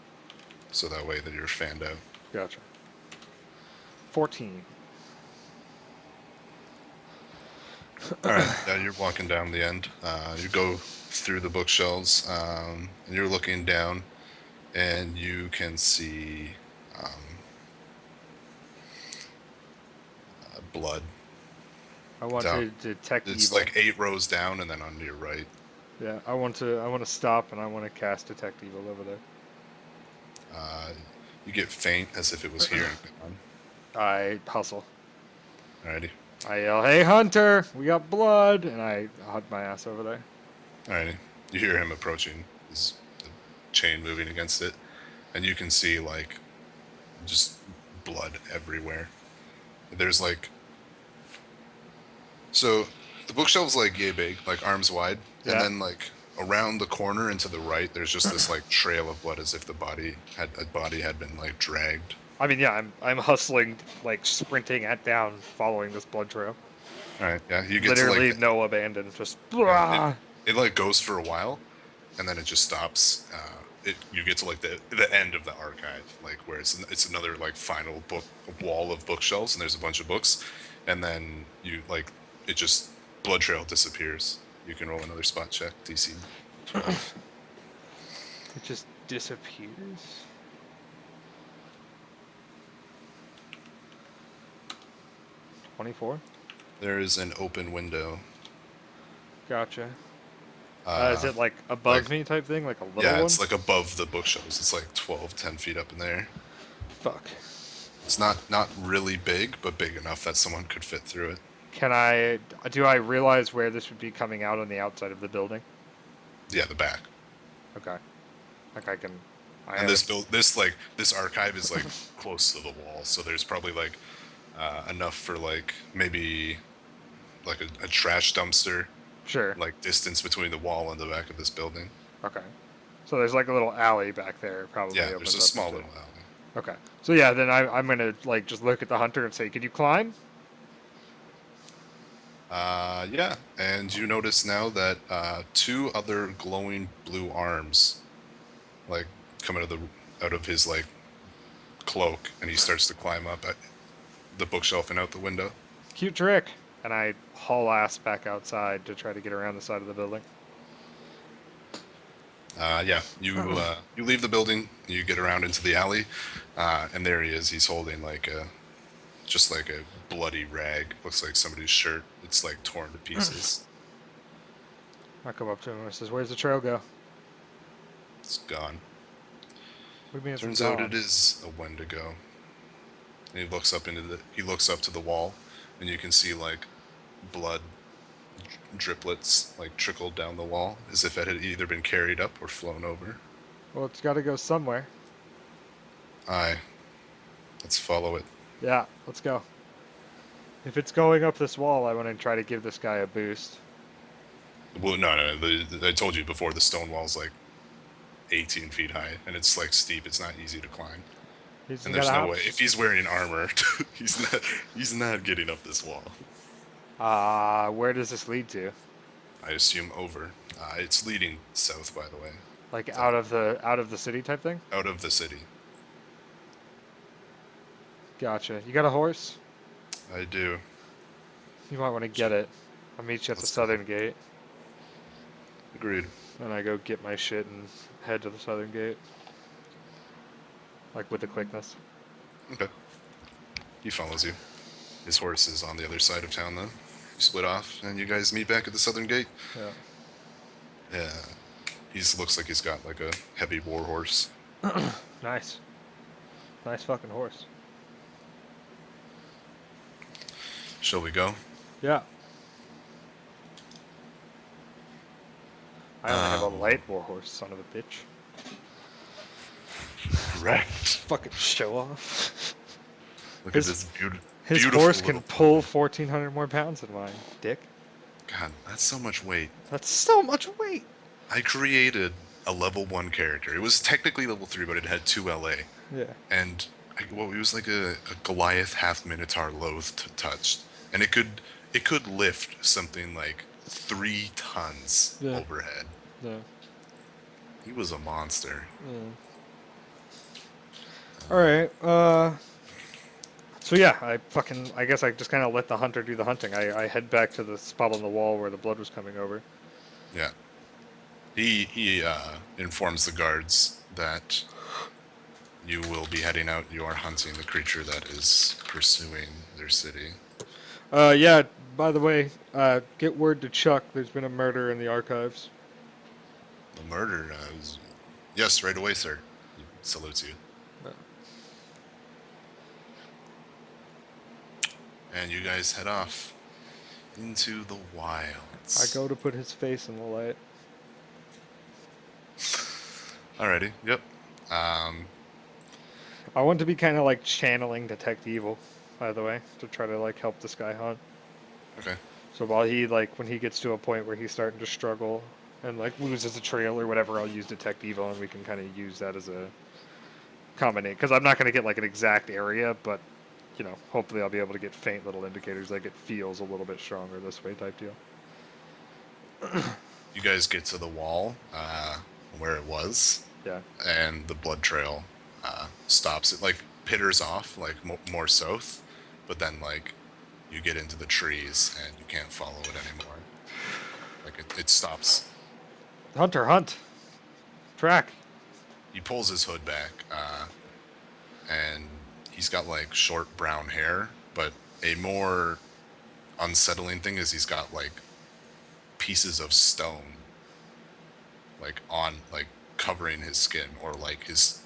So that way that you're fanned out. Gotcha. 14. Alright, you're walking down the end. You go through the bookshelves, and you're looking down, and you can see blood. I want to detect evil. It's like 8 rows down, and then on your right. Yeah, I want to stop, and I want to cast detect evil over there. You get faint as if it was here and gone. I hustle. Alrighty. I yell, "Hey, Hunter, we got blood!" And I hug my ass over there. Alrighty. You hear him approaching. His the chain moving against it, and you can see like just blood everywhere. There's like so the bookshelf's like yay big, like arms wide, Yeah. and then like around the corner and to the right, there's just this like trail of blood as if a body had been like dragged. I mean, yeah, I'm hustling, like sprinting down, following this blood trail. All right, yeah, you get Literally to like no abandon, just. yeah, it like goes for a while, and then it just stops. You get to like the end of the archive, like where it's another like final book wall of bookshelves, and there's a bunch of books, and then you like it just blood trail disappears. You can roll another spot check, DC 12. It just disappears. $24. There is an open window. Gotcha. Is it like above me type thing, like a little one? Yeah, it's like above the bookshelves. It's like 10 feet up in there. Fuck. It's not really big, but big enough that someone could fit through it. Do I realize where this would be coming out on the outside of the building? Yeah, the back. Okay. Like I can. And this archive is like close to the wall, so there's probably like enough for like maybe like a trash dumpster. Sure. Like distance between the wall and the back of this building. Okay. So there's like a little alley back there, probably. Yeah, there's a small little alley. Okay. So yeah, then I'm gonna like just look at the hunter and say, "Could you climb?" Yeah, and you notice now that two other glowing blue arms, like, come out of his like cloak, and he starts to climb up at the bookshelf and out the window. Cute trick. And I haul ass back outside to try to get around the side of the building. Yeah, you leave the building, you get around into the alley, and there he is. He's holding like just like a bloody rag. Looks like somebody's shirt. It's like torn to pieces. I come up to him and I says, "Where's the trail go?" It's gone. What do you mean it's Turns gone? out it is a Wendigo. And he looks up to the wall, and you can see like blood driplets like trickled down the wall as if it had either been carried up or flown over. Well, it's got to go somewhere. Aye. Let's follow it. Yeah, let's go. If it's going up this wall, I want to try to give this guy a boost. Well, no. I told you before, the stone wall's like 18 feet high, and it's like steep. It's not easy to climb. And there's no way. If he's wearing armor, he's not getting up this wall. Where does this lead to? I assume over. It's leading south, by the way. Like out of the city type thing? Out of the city. Gotcha. You got a horse? I do. You might want to get it. I'll meet you at the southern gate. Agreed. And I go get my shit and head to the southern gate. Like with the quickness. Okay. He follows you. His horse is on the other side of town, though. You split off, and you guys meet back at the southern gate. Yeah. Yeah. He looks like he's got like a heavy war horse. Nice. Nice fucking horse. Shall we go? Yeah. I only have a light war horse, son of a bitch. Correct. Fucking show off. Look at this beautiful. His horse can pull 1,400 more pounds than mine, dick. God, that's so much weight. That's so much weight. I created a level 1 character. It was technically level 3, but it had 2 LA. Yeah. And it was like a Goliath half Minotaur loathe touched, and it could lift something like 3 tons overhead. Yeah. He was a monster. Yeah. All right. So yeah, I guess I just kind of let the hunter do the hunting. I head back to the spot on the wall where the blood was coming over. Yeah. He informs the guards that you will be heading out. You are hunting the creature that is pursuing their city. Yeah. By the way, get word to Chuck. There's been a murder in the archives. The murder? Yes, right away, sir. He salutes you. And you guys head off into the I wilds. go to put his face in the light. Alrighty, yep. I want to be kind of like channeling Detect Evil, by the way, to try to like help this guy hunt. Okay. So while he like when he gets to a point where he's starting to struggle and like loses a trail or whatever, I'll use Detect Evil and we can kind of use that as a combination. Because I'm not going to get like an exact area, but you know, hopefully I'll be able to get faint little indicators like it feels a little bit stronger this way type deal. You guys get to the wall where it was. Yeah. And the blood trail stops. It like pitters off like more south, but then like you get into the trees and you can't follow it anymore. Like it stops. Hunter, hunt. Track. He pulls his hood back, and he's got like short brown hair, but a more unsettling thing is he's got like pieces of stone like on like covering his skin, or like his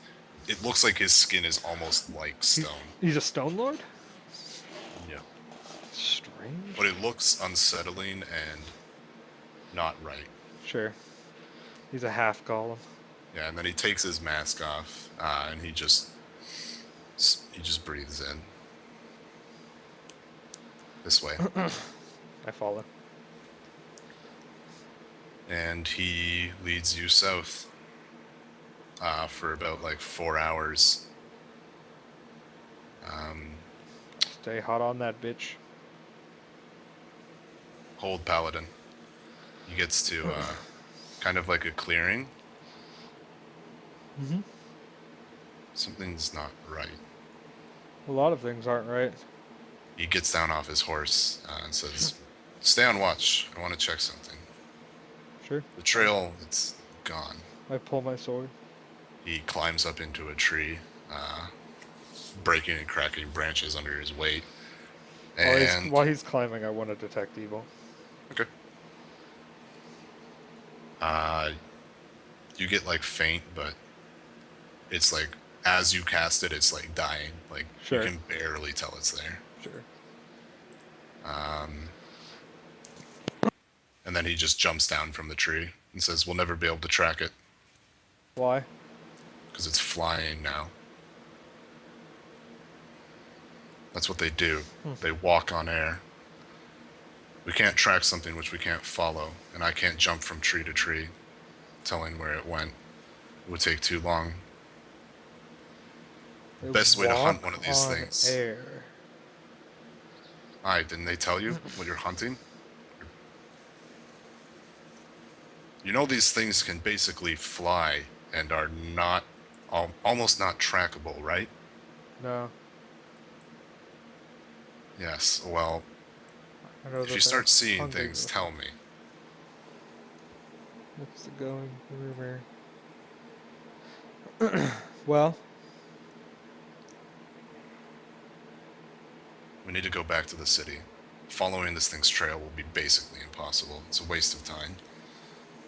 it looks like his skin is almost like stone. He's a stone lord? Yeah. Strange. But it looks unsettling and not right. Sure. He's a half golem. Yeah, and then he takes his mask off, and he just breathes in. This way. I follow. And he leads you south for about like 4 hours. Stay hot on that bitch. Hold Paladin. He gets to kind of like a clearing. Mm-hmm. Something's not right. A lot of things aren't right. He gets down off his horse and says, "Stay on watch. I want to check something." Sure. The trail, it's gone. I pull my sword. He climbs up into a tree, breaking and cracking branches under his weight. And while he's climbing, I want to detect evil. Okay. You get like faint, but it's like as you cast it, it's like dying. Like sure. You can barely tell it's there. Sure. And then he just jumps down from the tree and says, "We'll never be able to track it." Why? Because it's flying now. That's what they do. They walk on air. We can't track something which we can't follow, and I can't jump from tree to tree, telling where it went. It would take too long. The best way to hunt one of these things. Air. Aye, didn't they tell you when you're hunting? You know these things can basically fly and are not, almost not trackable, right? No. Yes, well, if you start seeing things, tell me. What's the going rumor? Well, we need to go back to the city. Following this thing's trail will be basically impossible. It's a waste of time.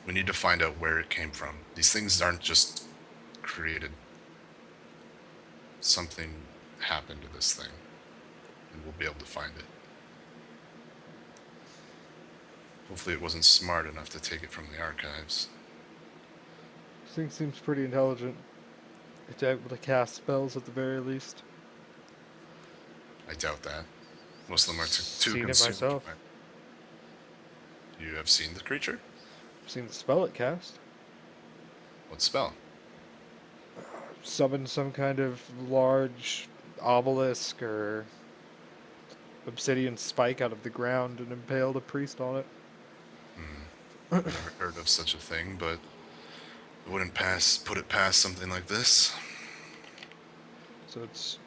We need to find out where it came from. These things aren't just created. Something happened to this thing, and we'll be able to find it. Hopefully it wasn't smart enough to take it from the archives. This thing seems pretty intelligent. It's able to cast spells at the very least. I doubt that. Most of them are too seen consumed. It myself. You have seen the creature? I've seen the spell it cast. What spell? Summon some kind of large obelisk or obsidian spike out of the ground and impaled a priest on it. I've never heard of such a thing, but I wouldn't put it past something like this. So it's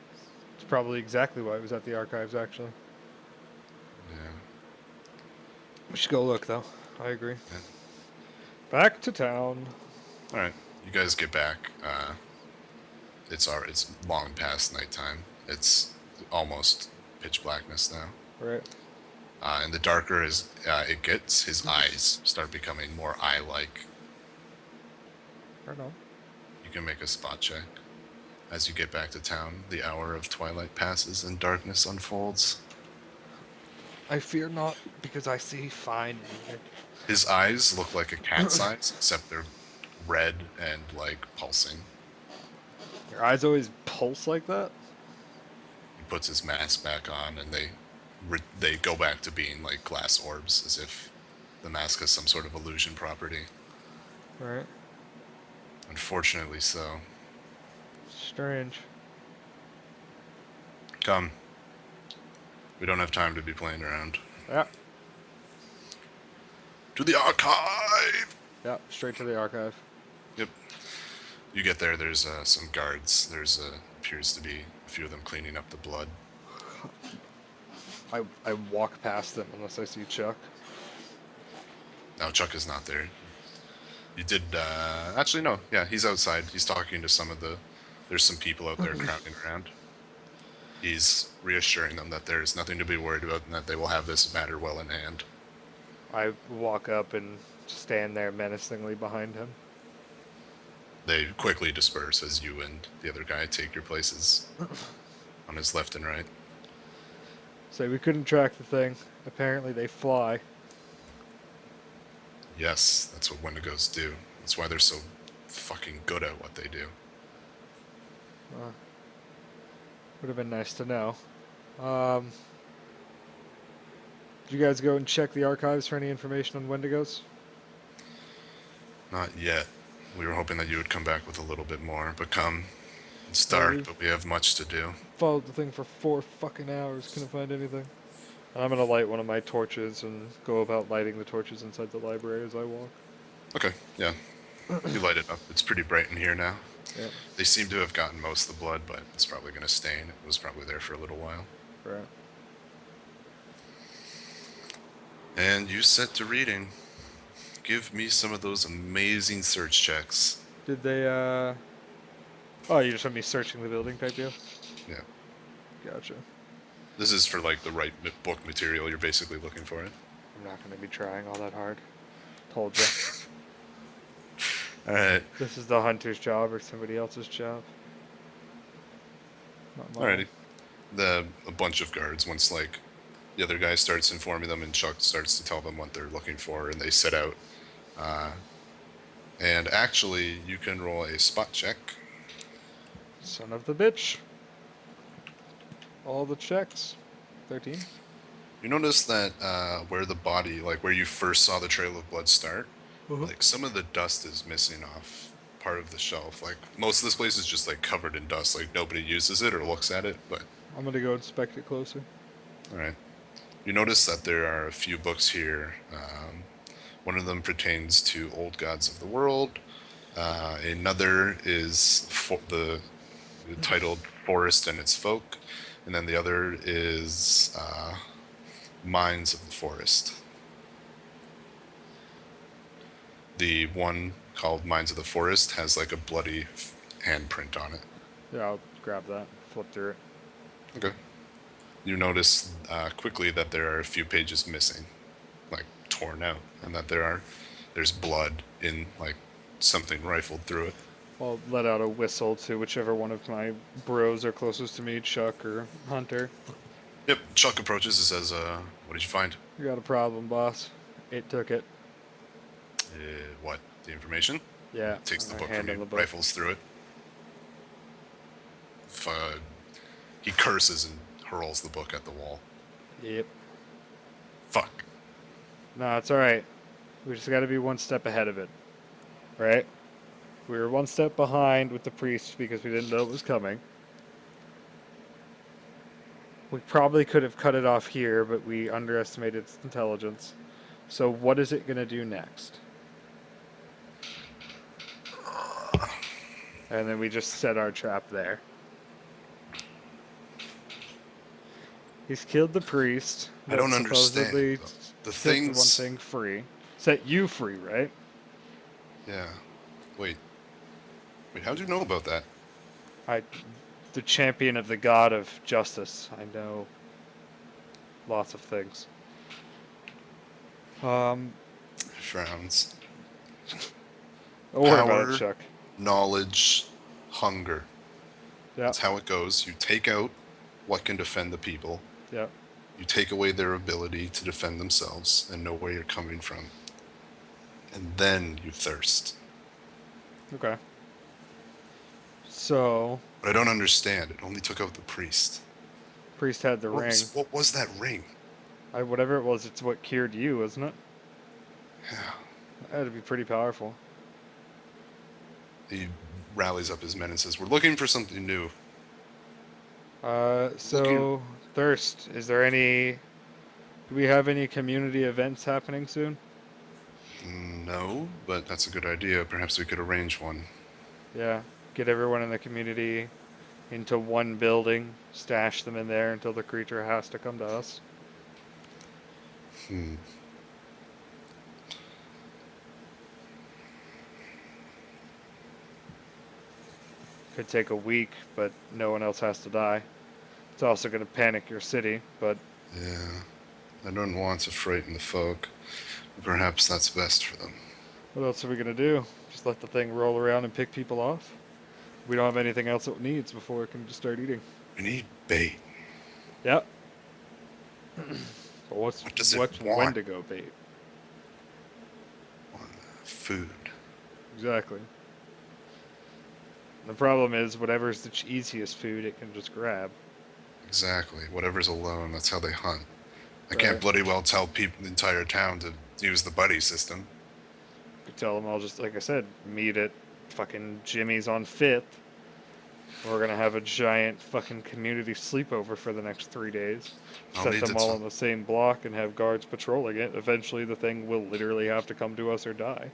probably exactly why it was at the archives, actually. Yeah. We should go look, though. I agree. Yeah. Back to town. All right, you guys get back. It's long past nighttime. It's almost pitch blackness now. Right. And the darker it gets, his eyes start becoming more eye-like. Right on. You can make a spot check. As you get back to town, the hour of twilight passes and darkness unfolds. I fear not, because I see fine. His eyes look like a cat's eyes, except they're red and, like, pulsing. Your eyes always pulse like that? He puts his mask back on, and they go back to being, like, glass orbs, as if the mask has some sort of illusion property. Right. Unfortunately so. Strange. Come. We don't have time to be playing around. Yeah. To the archive! Yeah, straight to the archive. Yep. You get there, there's some guards. There's appears to be a few of them cleaning up the blood. I walk past them unless I see Chuck. No, Chuck is not there. You did, actually no, yeah, he's outside. He's talking to there's some people out there crowding around. He's reassuring them that there's nothing to be worried about and that they will have this matter well in hand. I walk up and stand there menacingly behind him. They quickly disperse as you and the other guy take your places on his left and right. Say we couldn't track the thing. Apparently they fly. Yes, that's what Wendigos do. That's why they're so fucking good at what they do. Would have been nice to know. Did you guys go and check the archives for any information on Wendigos? Not yet. We were hoping that you would come back with a little bit more, but come. It's dark, but we have much to do. Followed the thing for 4 fucking hours, couldn't find anything. And I'm gonna light one of my torches and go about lighting the torches inside the library as I walk. Okay, yeah. You light it up. It's pretty bright in here now. Yeah. They seem to have gotten most of the blood, but it's probably going to stain. It was probably there for a little while. Right. And you set to reading. Give me some of those amazing search checks. Did they, Oh, you just want me searching the building type deal? Yeah. Gotcha. This is for, like, the right book material. You're basically looking for it. I'm not going to be trying all that hard. Told you. Alright. This is the hunter's job or somebody else's job. Alrighty. A bunch of guards, once, like, the other guy starts informing them and Chuck starts to tell them what they're looking for, and they set out. And actually, you can roll a spot check. Son of the bitch. All the checks. 13. You notice that where the body, like where you first saw the trail of blood start, like some of the dust is missing off part of the shelf. Like most of this place is just like covered in dust. Like nobody uses it or looks at it, but... I'm going to go inspect it closer. Alright. You notice that there are a few books here. One of them pertains to Old Gods of the World. Another is titled Forest and Its Folk. And then the other is Minds of the Forest. The one called Minds of the Forest has like a bloody handprint on it. Yeah, I'll grab that. Flip through it. Okay. You notice quickly that there are a few pages missing, like torn out, and that there's blood in like something rifled through it. I'll let out a whistle to whichever one of my bros are closest to me, Chuck or Hunter. Yep, Chuck approaches and says, what did you find? You got a problem, boss. It took it. What, the information? Yeah. Takes the book from you, rifles through it. He curses and hurls the book at the wall. Yep. Fuck. No, it's alright. We just gotta be one step ahead of it. Right? We were one step behind with the priest because we didn't know it was coming. We probably could have cut it off here, but we underestimated its intelligence. So what is it going to do next? And then we just set our trap there. He's killed the priest. I don't understand. The things... one thing free. Set you free, right? Yeah. Wait, how'd you know about that? The champion of the god of justice. I know lots of things. Frowns. Don't worry about it, Chuck. Knowledge, hunger. Yeah. That's how it goes. You take out what can defend the people. Yeah. You take away their ability to defend themselves and know where you're coming from. And then you thirst. Okay. So... But I don't understand. It only took out the priest. Priest had the ring. What was that ring? Whatever it was, it's what cured you, isn't it? Yeah. That'd be pretty powerful. He rallies up his men and says, "We're looking for something new." Thirst. Is there any... Do we have any community events happening soon? No, but that's a good idea. Perhaps we could arrange one. Yeah. Get everyone in the community into one building, stash them in there until the creature has to come to us. Could take a week, but no one else has to die. It's also going to panic your city, but... Yeah. I don't want to frighten the folk. Perhaps that's best for them. What else are we going to do? Just let the thing roll around and pick people off? We don't have anything else it needs before it can just start eating. We need bait. Yep. But what's when to go bait? Food. Exactly. The problem is, whatever's the easiest food, it can just grab. Exactly. Whatever's alone, that's how they hunt. I can't bloody well tell people the entire town to use the buddy system. You tell them I'll just, like I said, meet at fucking Jimmy's on 5th. We're gonna have a giant fucking community sleepover for the next 3 days. Set them all on the same block and have guards patrolling it. Eventually the thing will literally have to come to us or die.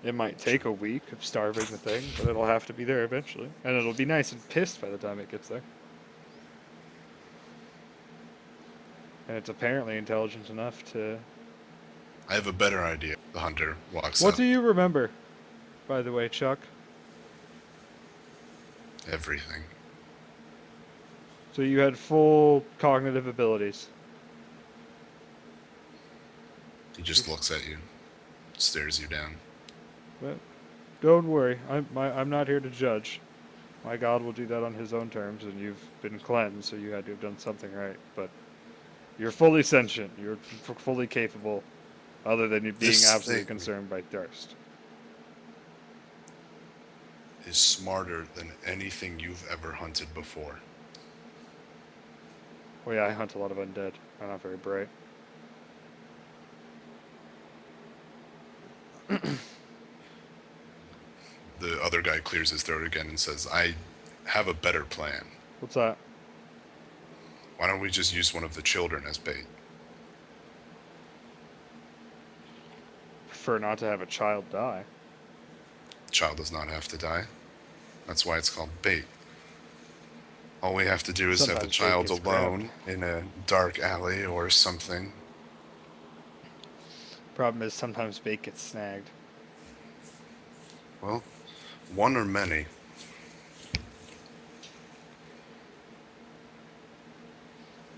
It might take a week of starving the thing, but it'll have to be there eventually. And it'll be nice and pissed by the time it gets there. And it's apparently intelligent enough to... I have a better idea. The hunter walks up. What do you remember, by the way, Chuck? Everything. So you had full cognitive abilities. He just looks at you, stares you down. But don't worry, I'm not here to judge. My God will do that on his own terms, and you've been cleansed, so you had to have done something right. But you're fully sentient. You're fully capable, other than you being absolutely concerned by thirst. Is smarter than anything you've ever hunted before. Well, yeah, I hunt a lot of undead. I'm not very bright. The other guy clears his throat again and says, "I have a better plan." What's that? Why don't we just use one of the children as bait? Prefer not to have a child die. The child does not have to die. That's why it's called bait. All we have to do is have the child alone in a dark alley or something. Problem is sometimes bait gets snagged. Well, one or many.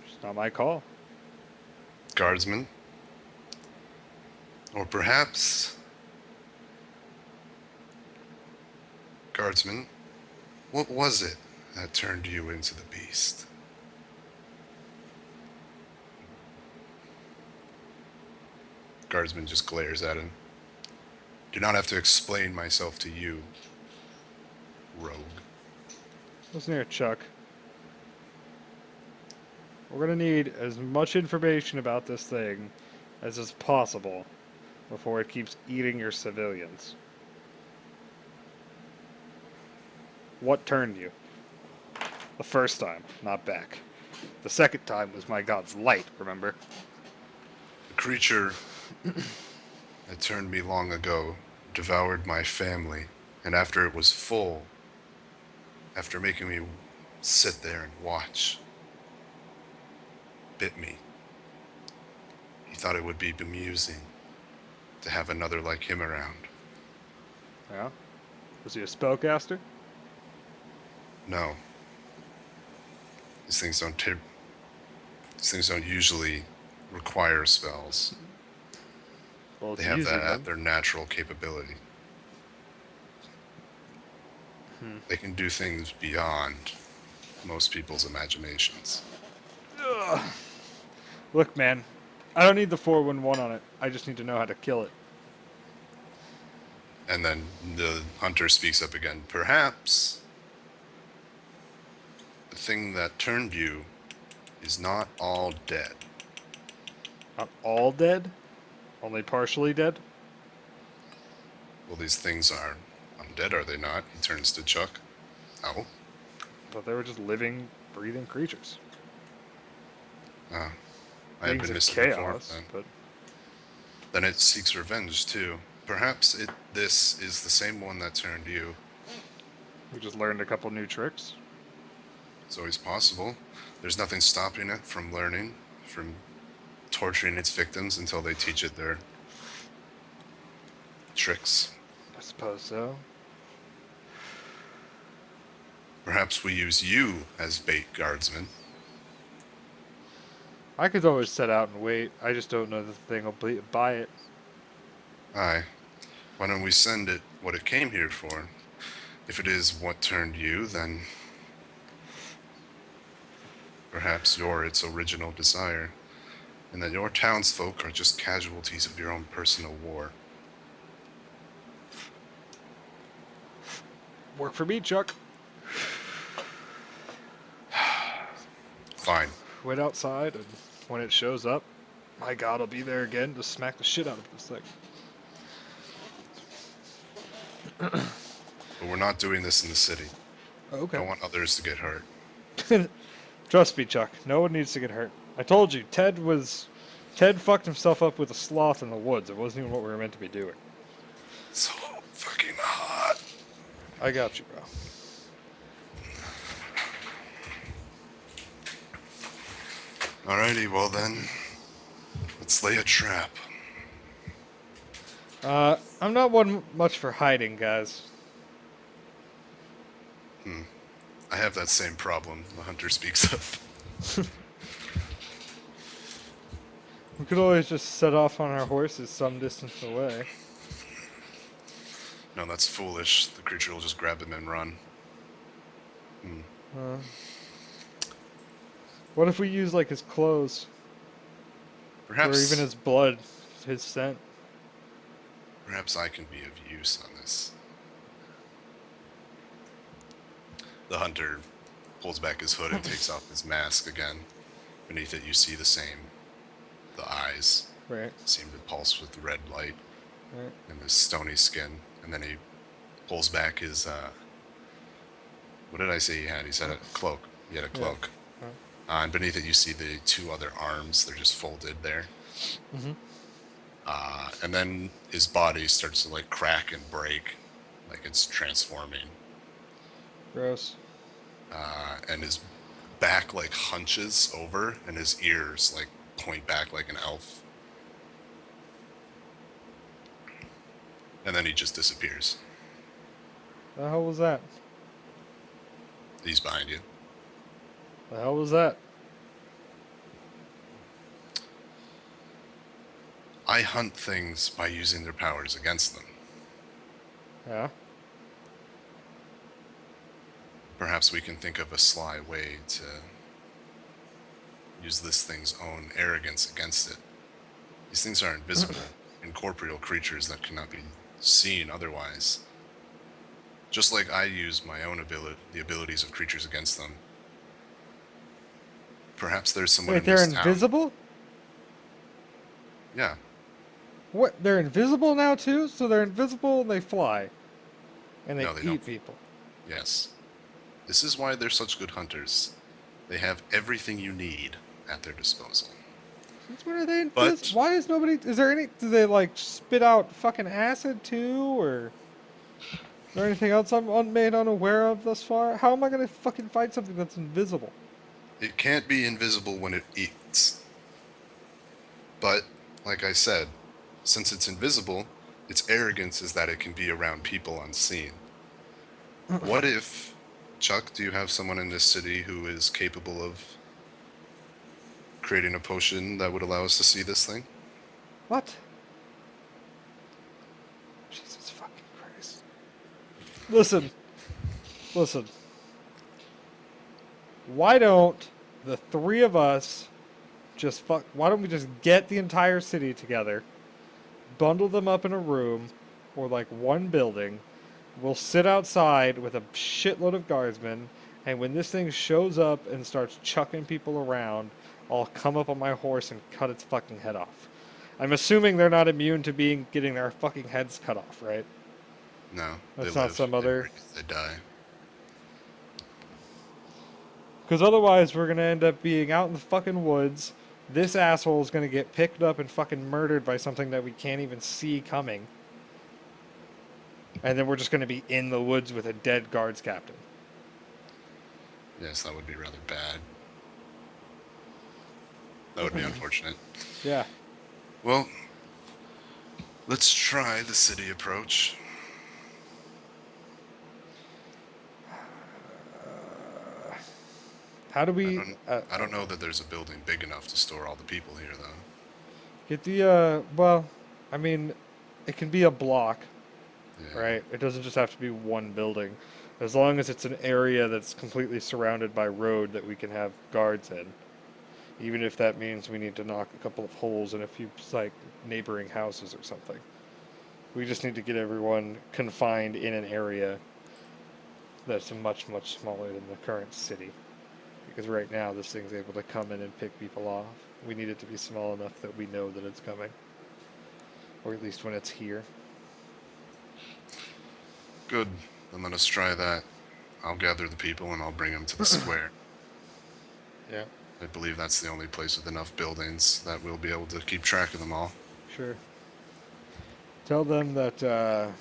It's not my call. Guardsmen. Or perhaps... Guardsmen, what was it that turned you into the beast? Guardsman just glares at him. Do not have to explain myself to you, rogue. Listen here, Chuck. We're gonna need as much information about this thing as is possible before it keeps eating your civilians. What turned you? The first time, not back. The second time was my god's light, remember? The creature that turned me long ago devoured my family, and after it was full, after making me sit there and watch, bit me. He thought it would be bemusing to have another like him around. Yeah? Was he a spellcaster? No. These things don't usually require spells. Well, they have that at their natural capability. They can do things beyond most people's imaginations. Ugh. Look, man, I don't need the 411 on it. I just need to know how to kill it. And then the hunter speaks up again. Perhaps the thing that turned you is not all dead. Not all dead? Only partially dead? Well, these things are undead, are they not? He turns to Chuck. Oh. But they were just living, breathing creatures. I had been misinformed then. But Then it seeks revenge, too. Perhaps this is the same one that turned you. we just learned a couple new tricks. It's always possible. There's nothing stopping it from learning, from torturing its victims until they teach it their tricks. I suppose so. Perhaps we use you as bait guardsman. I could always set out and wait. I just don't know if the thing will buy it. Aye. Why don't we send it what it came here for? If it is what turned you, then perhaps you're its original desire, and that your townsfolk are just casualties of your own personal war. Work for me, Chuck. Fine. Wait outside, and when it shows up, my God, I'll be there again to smack the shit out of this thing. But we're not doing this in the city. Okay. I don't want others to get hurt. Trust me, Chuck. No one needs to get hurt. I told you, Ted fucked himself up with a sloth in the woods. It wasn't even what we were meant to be doing. So fucking hot. I got you, bro. Alrighty, well then, let's lay a trap. I'm not one much for hiding, guys. I have that same problem, the hunter speaks up. We could always just set off on our horses some distance away. No, that's foolish. The creature will just grab him and run. What if we use, like, his clothes? Perhaps, or even his blood, his scent? Perhaps I can be of use on this. The hunter pulls back his hood and takes off his mask again. Beneath it you see the eyes Right. seem to pulse with red light. Right. And his stony skin. And then he pulls back his, what did I say he had? He said a cloak. He had a cloak. Yeah. And beneath it you see the two other arms. They're just folded there. Mm-hmm. And then his body starts to like crack and break. Like it's transforming. Gross. And his back like hunches over and his ears like point back like an elf. And then he just disappears. The hell was that? He's behind you. The hell was that? I hunt things by using their powers against them. Yeah. Perhaps we can think of a sly way to use this thing's own arrogance against it. These things are invisible, incorporeal creatures that cannot be seen otherwise. Just like I use my own the abilities of creatures against them. Perhaps there's someone in this town. Wait, they're invisible? Yeah. What? They're invisible now too? So they're invisible and they fly. And they No, they eat don't. people. Yes. This is why they're such good hunters. They have everything you need at their disposal. Since when are they invisible? Why is nobody... Is there any... Do they, like, spit out fucking acid, too? Or... Is there anything else I'm made unaware of thus far? How am I going to fucking fight something that's invisible? It can't be invisible when it eats. But, like I said, since it's invisible, its arrogance is that it can be around people unseen. What if... Chuck, do you have someone in this city who is capable of creating a potion that would allow us to see this thing? What? Jesus fucking Christ. Listen. Why don't the three of us just fuck. Why don't we just get the entire city together, bundle them up in a room, or like one building. We'll sit outside with a shitload of guardsmen, and when this thing shows up and starts chucking people around, I'll come up on my horse and cut its fucking head off. I'm assuming they're not immune to getting their fucking heads cut off, right? No, That's they not live. some other. They die. Because otherwise, we're gonna end up being out in the fucking woods. This asshole's gonna get picked up and fucking murdered by something that we can't even see coming. And then we're just gonna be in the woods with a dead guards captain. Yes, that would be rather bad. That would be unfortunate. Yeah. Well, let's try the city approach. How do we... I don't know that there's a building big enough to store all the people here, though. Get the, well, I mean, it can be a block, Yeah. right? It doesn't just have to be one building. As long as it's an area that's completely surrounded by road that we can have guards in. Even if that means we need to knock a couple of holes in a few, like, neighboring houses or something. We just need to get everyone confined in an area that's much, much smaller than the current city. Because right now, this thing's able to come in and pick people off. We need it to be small enough that we know that it's coming. Or at least when it's here. Good. Then let us try that. I'll gather the people and I'll bring them to the square. Yeah. I believe that's the only place with enough buildings that we'll be able to keep track of them all. Sure. Tell them that there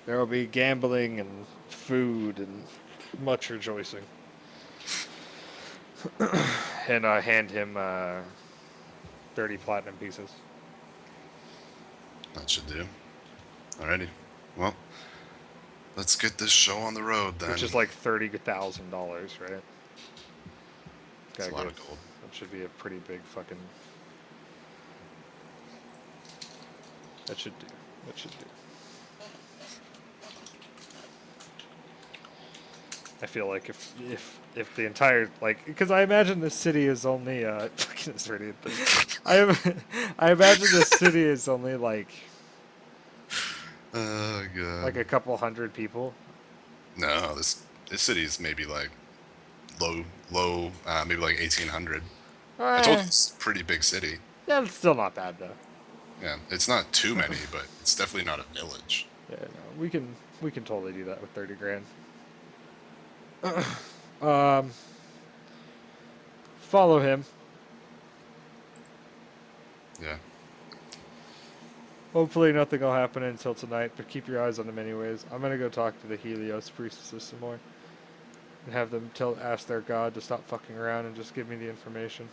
will be gambling and food and much rejoicing. And I hand him 30 platinum pieces. That should do. Alrighty. Well, let's get this show on the road then. Which is like $30,000, right? That's a lot of gold. That should be a pretty big fucking... That should do. That should do. I feel like if the entire, like, because I imagine this city is only fucking Asrinion, but I imagine this city is only like oh god, like a couple hundred people. No, this city is maybe like low, maybe like 1,800. I told you it's a pretty big city. Yeah, it's still not bad though. Yeah, it's not too many, but it's definitely not a village. Yeah, no, we can totally do that with 30 grand. Follow him. Yeah. Hopefully nothing will happen until tonight, but keep your eyes on him anyways. I'm gonna go talk to the Helios priestesses some more. And have them ask their god to stop fucking around and just give me the information.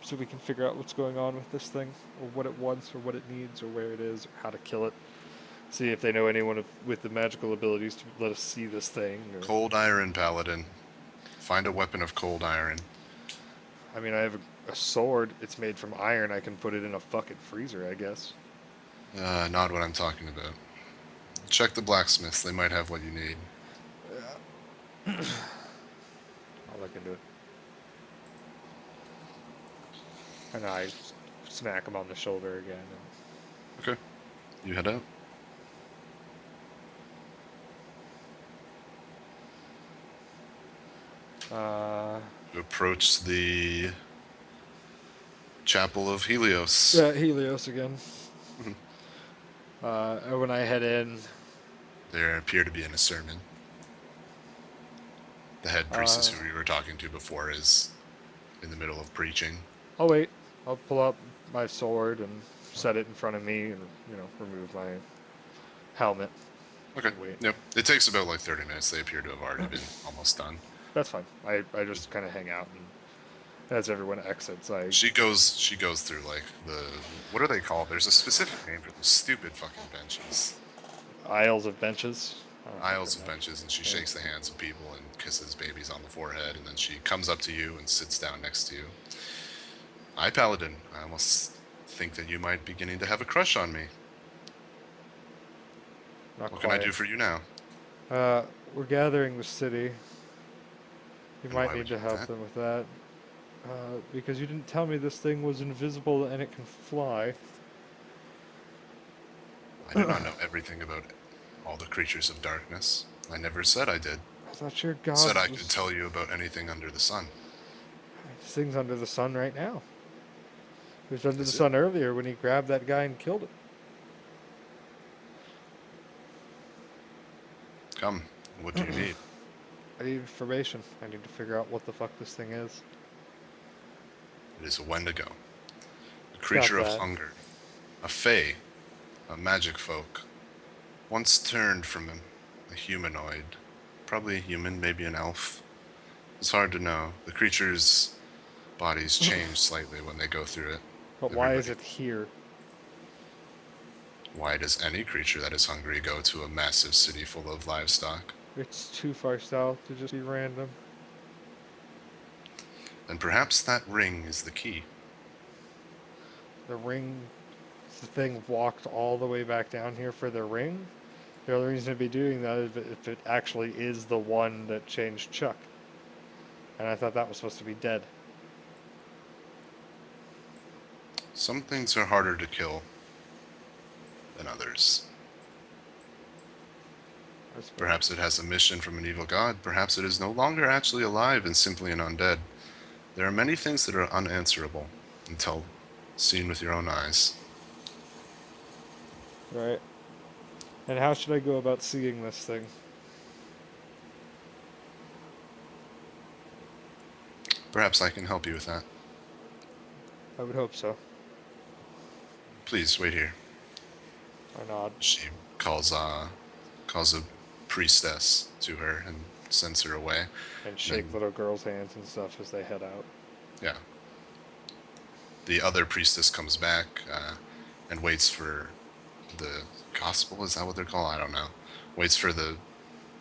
So we can figure out what's going on with this thing, or what it wants, or what it needs, or where it is, or how to kill it. See if they know anyone with the magical abilities to let us see this thing. Or... Cold iron, paladin. Find a weapon of cold iron. I mean, I have a sword. It's made from iron. I can put it in a fucking freezer, I guess. Not what I'm talking about. Check the blacksmiths. They might have what you need. Yeah. I'll look into it. And I smack him on the shoulder again. Okay. You head out. You approach the Chapel of Helios. Yeah, Helios again. When I head in... There appear to be in a sermon. The head priestess who we were talking to before is in the middle of preaching. I'll wait. I'll pull up my sword and set it in front of me and, remove my helmet. Okay. Yep. It takes about like 30 minutes. They appear to have already been almost done. That's fine. I just kind of hang out, and as everyone exits, She goes through like the... What are they called? There's a specific name for those stupid fucking benches. Aisles of benches. Aisles of benches, and she shakes the hands of people and kisses babies on the forehead, and then she comes up to you and sits down next to you. Hi, Paladin. I almost think that you might be beginning to have a crush on me. What can I do for you now? We're gathering the city. You And might why need would you to do help that? them with that. Because you didn't tell me this thing was invisible and it can fly. I do not know everything about all the creatures of darkness. I never said I did. I thought your I god said I was... could tell you about anything under the sun. This thing's under the sun right now. It was under the Is it? sun earlier when he grabbed that guy and killed him. Come, what do you need? I need information. I need to figure out what the fuck this thing is. It is a Wendigo, a creature of that. hunger, a fae, a magic folk, once turned from a humanoid, probably a human, maybe an elf. It's hard to know. The creature's bodies change slightly when they go through it. But why is it here? Why does any creature that is hungry go to a massive city full of livestock? It's too far south to just be random. And perhaps that ring is the key. The ring... The thing walked all the way back down here for the ring? The only reason to be doing that is if it actually is the one that changed Chuck. And I thought that was supposed to be dead. Some things are harder to kill than others. Perhaps it has a mission from an evil god. Perhaps it is no longer actually alive and simply an undead. There are many things that are unanswerable until seen with your own eyes. Right. And how should I go about seeing this thing? Perhaps I can help you with that. I would hope so. Please wait here. I nod. She calls a priestess to her and sends her away. And shake little girls' hands and stuff as they head out. Yeah. The other priestess comes back and waits for the gospel. Is that what they're called? I don't know. Waits for the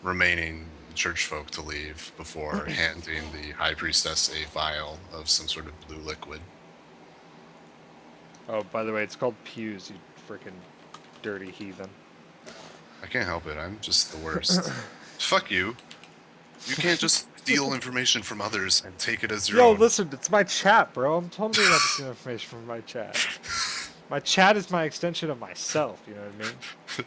remaining church folk to leave before handing the high priestess a vial of some sort of blue liquid. Oh, by the way, it's called pews, you freaking dirty heathen. I can't help it. I'm just the worst. Fuck you. You can't just steal information from others and take it as your own. Yo, listen, it's my chat, bro. I'm totally allowed to steal information from my chat. My chat is my extension of myself, you know what I mean?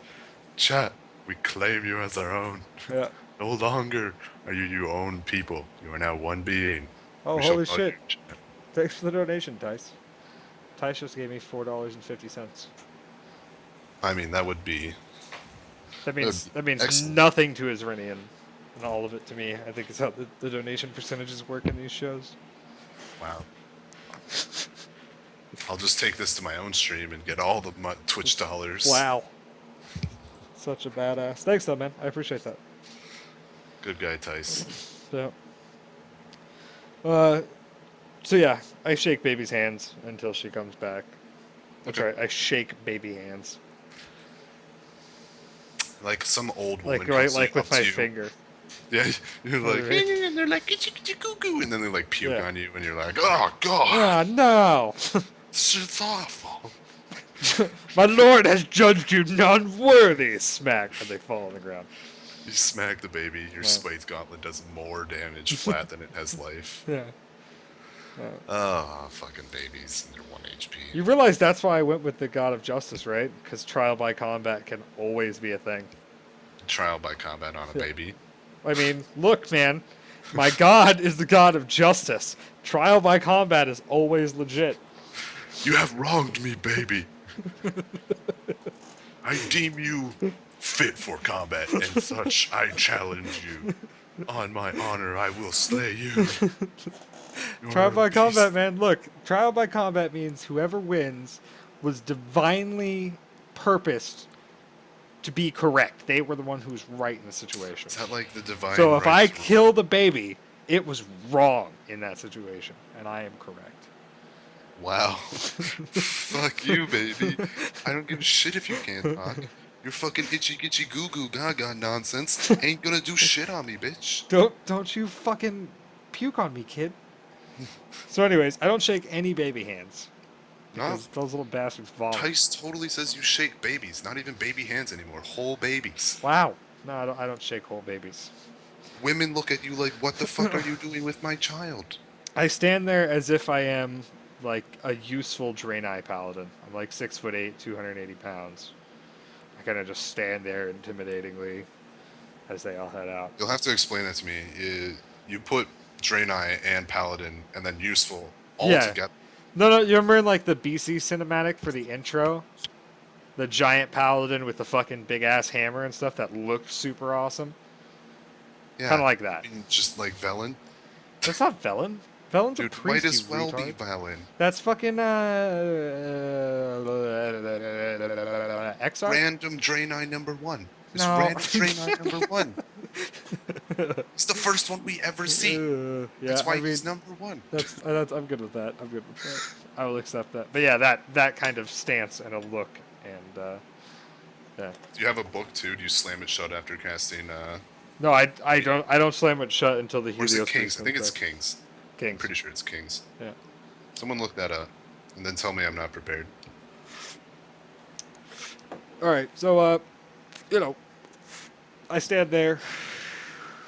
Chat, we claim you as our own. Yeah. No longer are you your own people. You are now one being. Oh, We shall holy call shit. you Chat. Thanks for the donation, Tice. Tice just gave me $4.50. I mean, that would be... That means excellent. nothing to Asrinion, and all of it to me. I think it's how the donation percentages work in these shows. Wow. I'll just take this to my own stream and get all the Twitch dollars. Wow. Such a badass. Thanks, though, man. I appreciate that. Good guy, Tice. So yeah, I shake baby's hands until she comes back. That's Okay. right, I shake baby hands. Like some old woman. Like with up my to you. finger. Yeah, you're like, Right. and they're like, goo goo, and then they like puke on you, and you're like, oh god, Ah, no! this shit's awful. My lord has judged you unworthy! Smack, and they fall on the ground. You smack the baby, your Spade Gauntlet does more damage flat than it has life. Yeah. Oh, fucking babies and their 1 HP. You realize that's why I went with the God of Justice, right? Because trial by combat can always be a thing. Trial by combat on a baby. I mean, look, man. My God is the God of Justice. Trial by combat is always legit. You have wronged me, baby. I deem you fit for combat, and such I challenge you. On my honor, I will slay you. Trial by combat, man. Look, trial by combat means whoever wins was divinely purposed to be correct. They were the one who was right in the situation. Is that like the divine? So if I right kill the baby, it was wrong in that situation, and I am correct. Wow. Fuck you, baby. I don't give a shit if you can't talk. Your fucking itchy gitchy goo goo gaga nonsense ain't gonna do shit on me, bitch. Don't you fucking puke on me, kid. So anyways, I don't shake any baby hands. Because those little bastards vomit. Tice totally says you shake babies, not even baby hands anymore, whole babies. Wow. No, I don't shake whole babies. women look at you like, what the fuck are you doing with my child? I stand there as if I am like a useful Draenei paladin. I'm like 6'8", 280 pounds. I kind of just stand there intimidatingly as they all head out. You'll have to explain that to me. You put Draenei and paladin and then useful all together. No, you remember in like the BC cinematic for the intro? The giant paladin with the fucking big ass hammer and stuff that looked super awesome? Yeah. Kind of like that. I mean, just like Velen? That's not Velen. Velen's a priest, might as well be Velen. That's fucking, Exarch? Random Draenei #1. It's random Draenei #1. It's the first one we ever see. That's why he's #1. I'm good with that. I will accept that. But yeah, that kind of stance and a look, and yeah. Do you have a book too? Do you slam it shut after casting? No, I don't slam it shut until the Helios. Or is it Kings? I think it's Kings. Kings. I'm pretty sure it's Kings. Yeah. Someone look that up, and then tell me I'm not prepared. All right, so I stand there,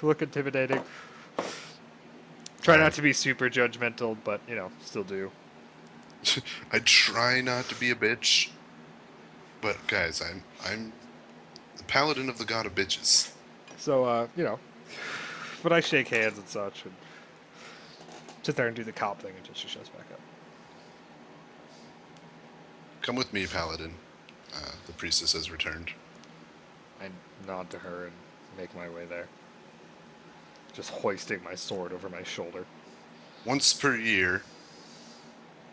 look intimidating. Try not to be super judgmental, but still do. I try not to be a bitch, but guys, I'm the paladin of the god of bitches. So but I shake hands and such, and sit there and do the cop thing until she shows back up. Come with me, paladin. The priestess has returned. I nod to her and make my way there, just hoisting my sword over my shoulder. Once per year,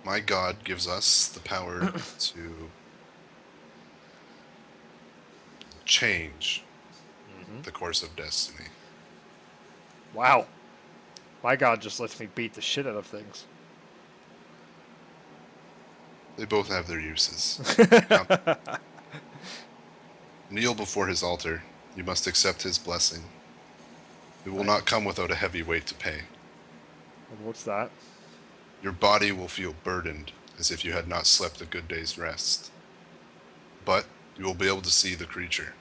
my god gives us the power to change the course of destiny. Wow. My god just lets me beat the shit out of things. They both have their uses. Kneel before his altar. You must accept his blessing. It will not come without a heavy weight to pay. And what's that? Your body will feel burdened, as if you had not slept a good day's rest. But you will be able to see the creature.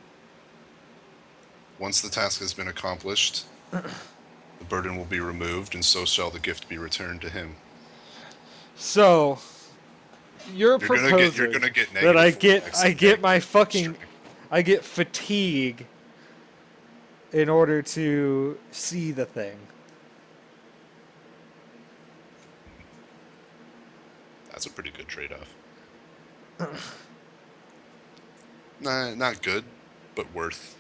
Once the task has been accomplished, the burden will be removed, and so shall the gift be returned to him. So, you're proposing gonna get that I get fatigue in order to see the thing. That's a pretty good trade-off. Nah, not good, but worth.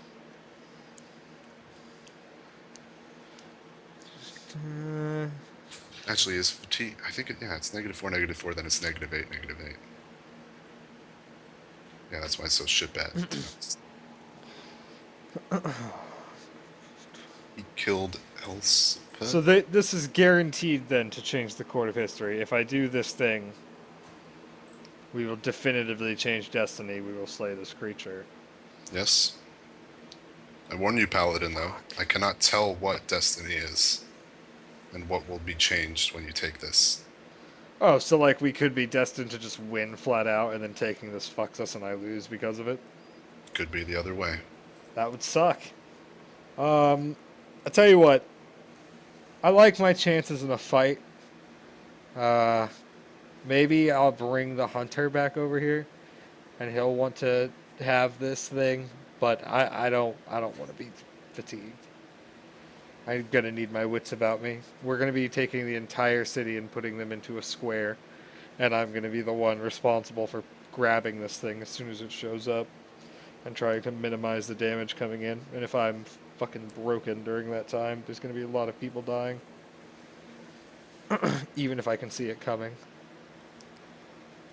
Actually, is fatigue? I think it's -4, -4. Then it's -8, -8. Yeah, that's why it's so shit bad. He killed Elspeth. So this is guaranteed then to change the court of history. If I do this thing, we will definitively change destiny. We will slay this creature. Yes. I warn you, Paladin, though. I cannot tell what destiny is and what will be changed when you take this. Oh, so like we could be destined to just win flat out, and then taking this fucks us and I lose because of it? Could be the other way. That would suck. I'll tell you what. I like my chances in a fight. Maybe I'll bring the hunter back over here, and he'll want to have this thing, but I don't want to be fatigued. I'm going to need my wits about me. We're going to be taking the entire city and putting them into a square, and I'm going to be the one responsible for grabbing this thing as soon as it shows up and trying to minimize the damage coming in. And if I'm fucking broken during that time, there's going to be a lot of people dying. Even if I can see it coming.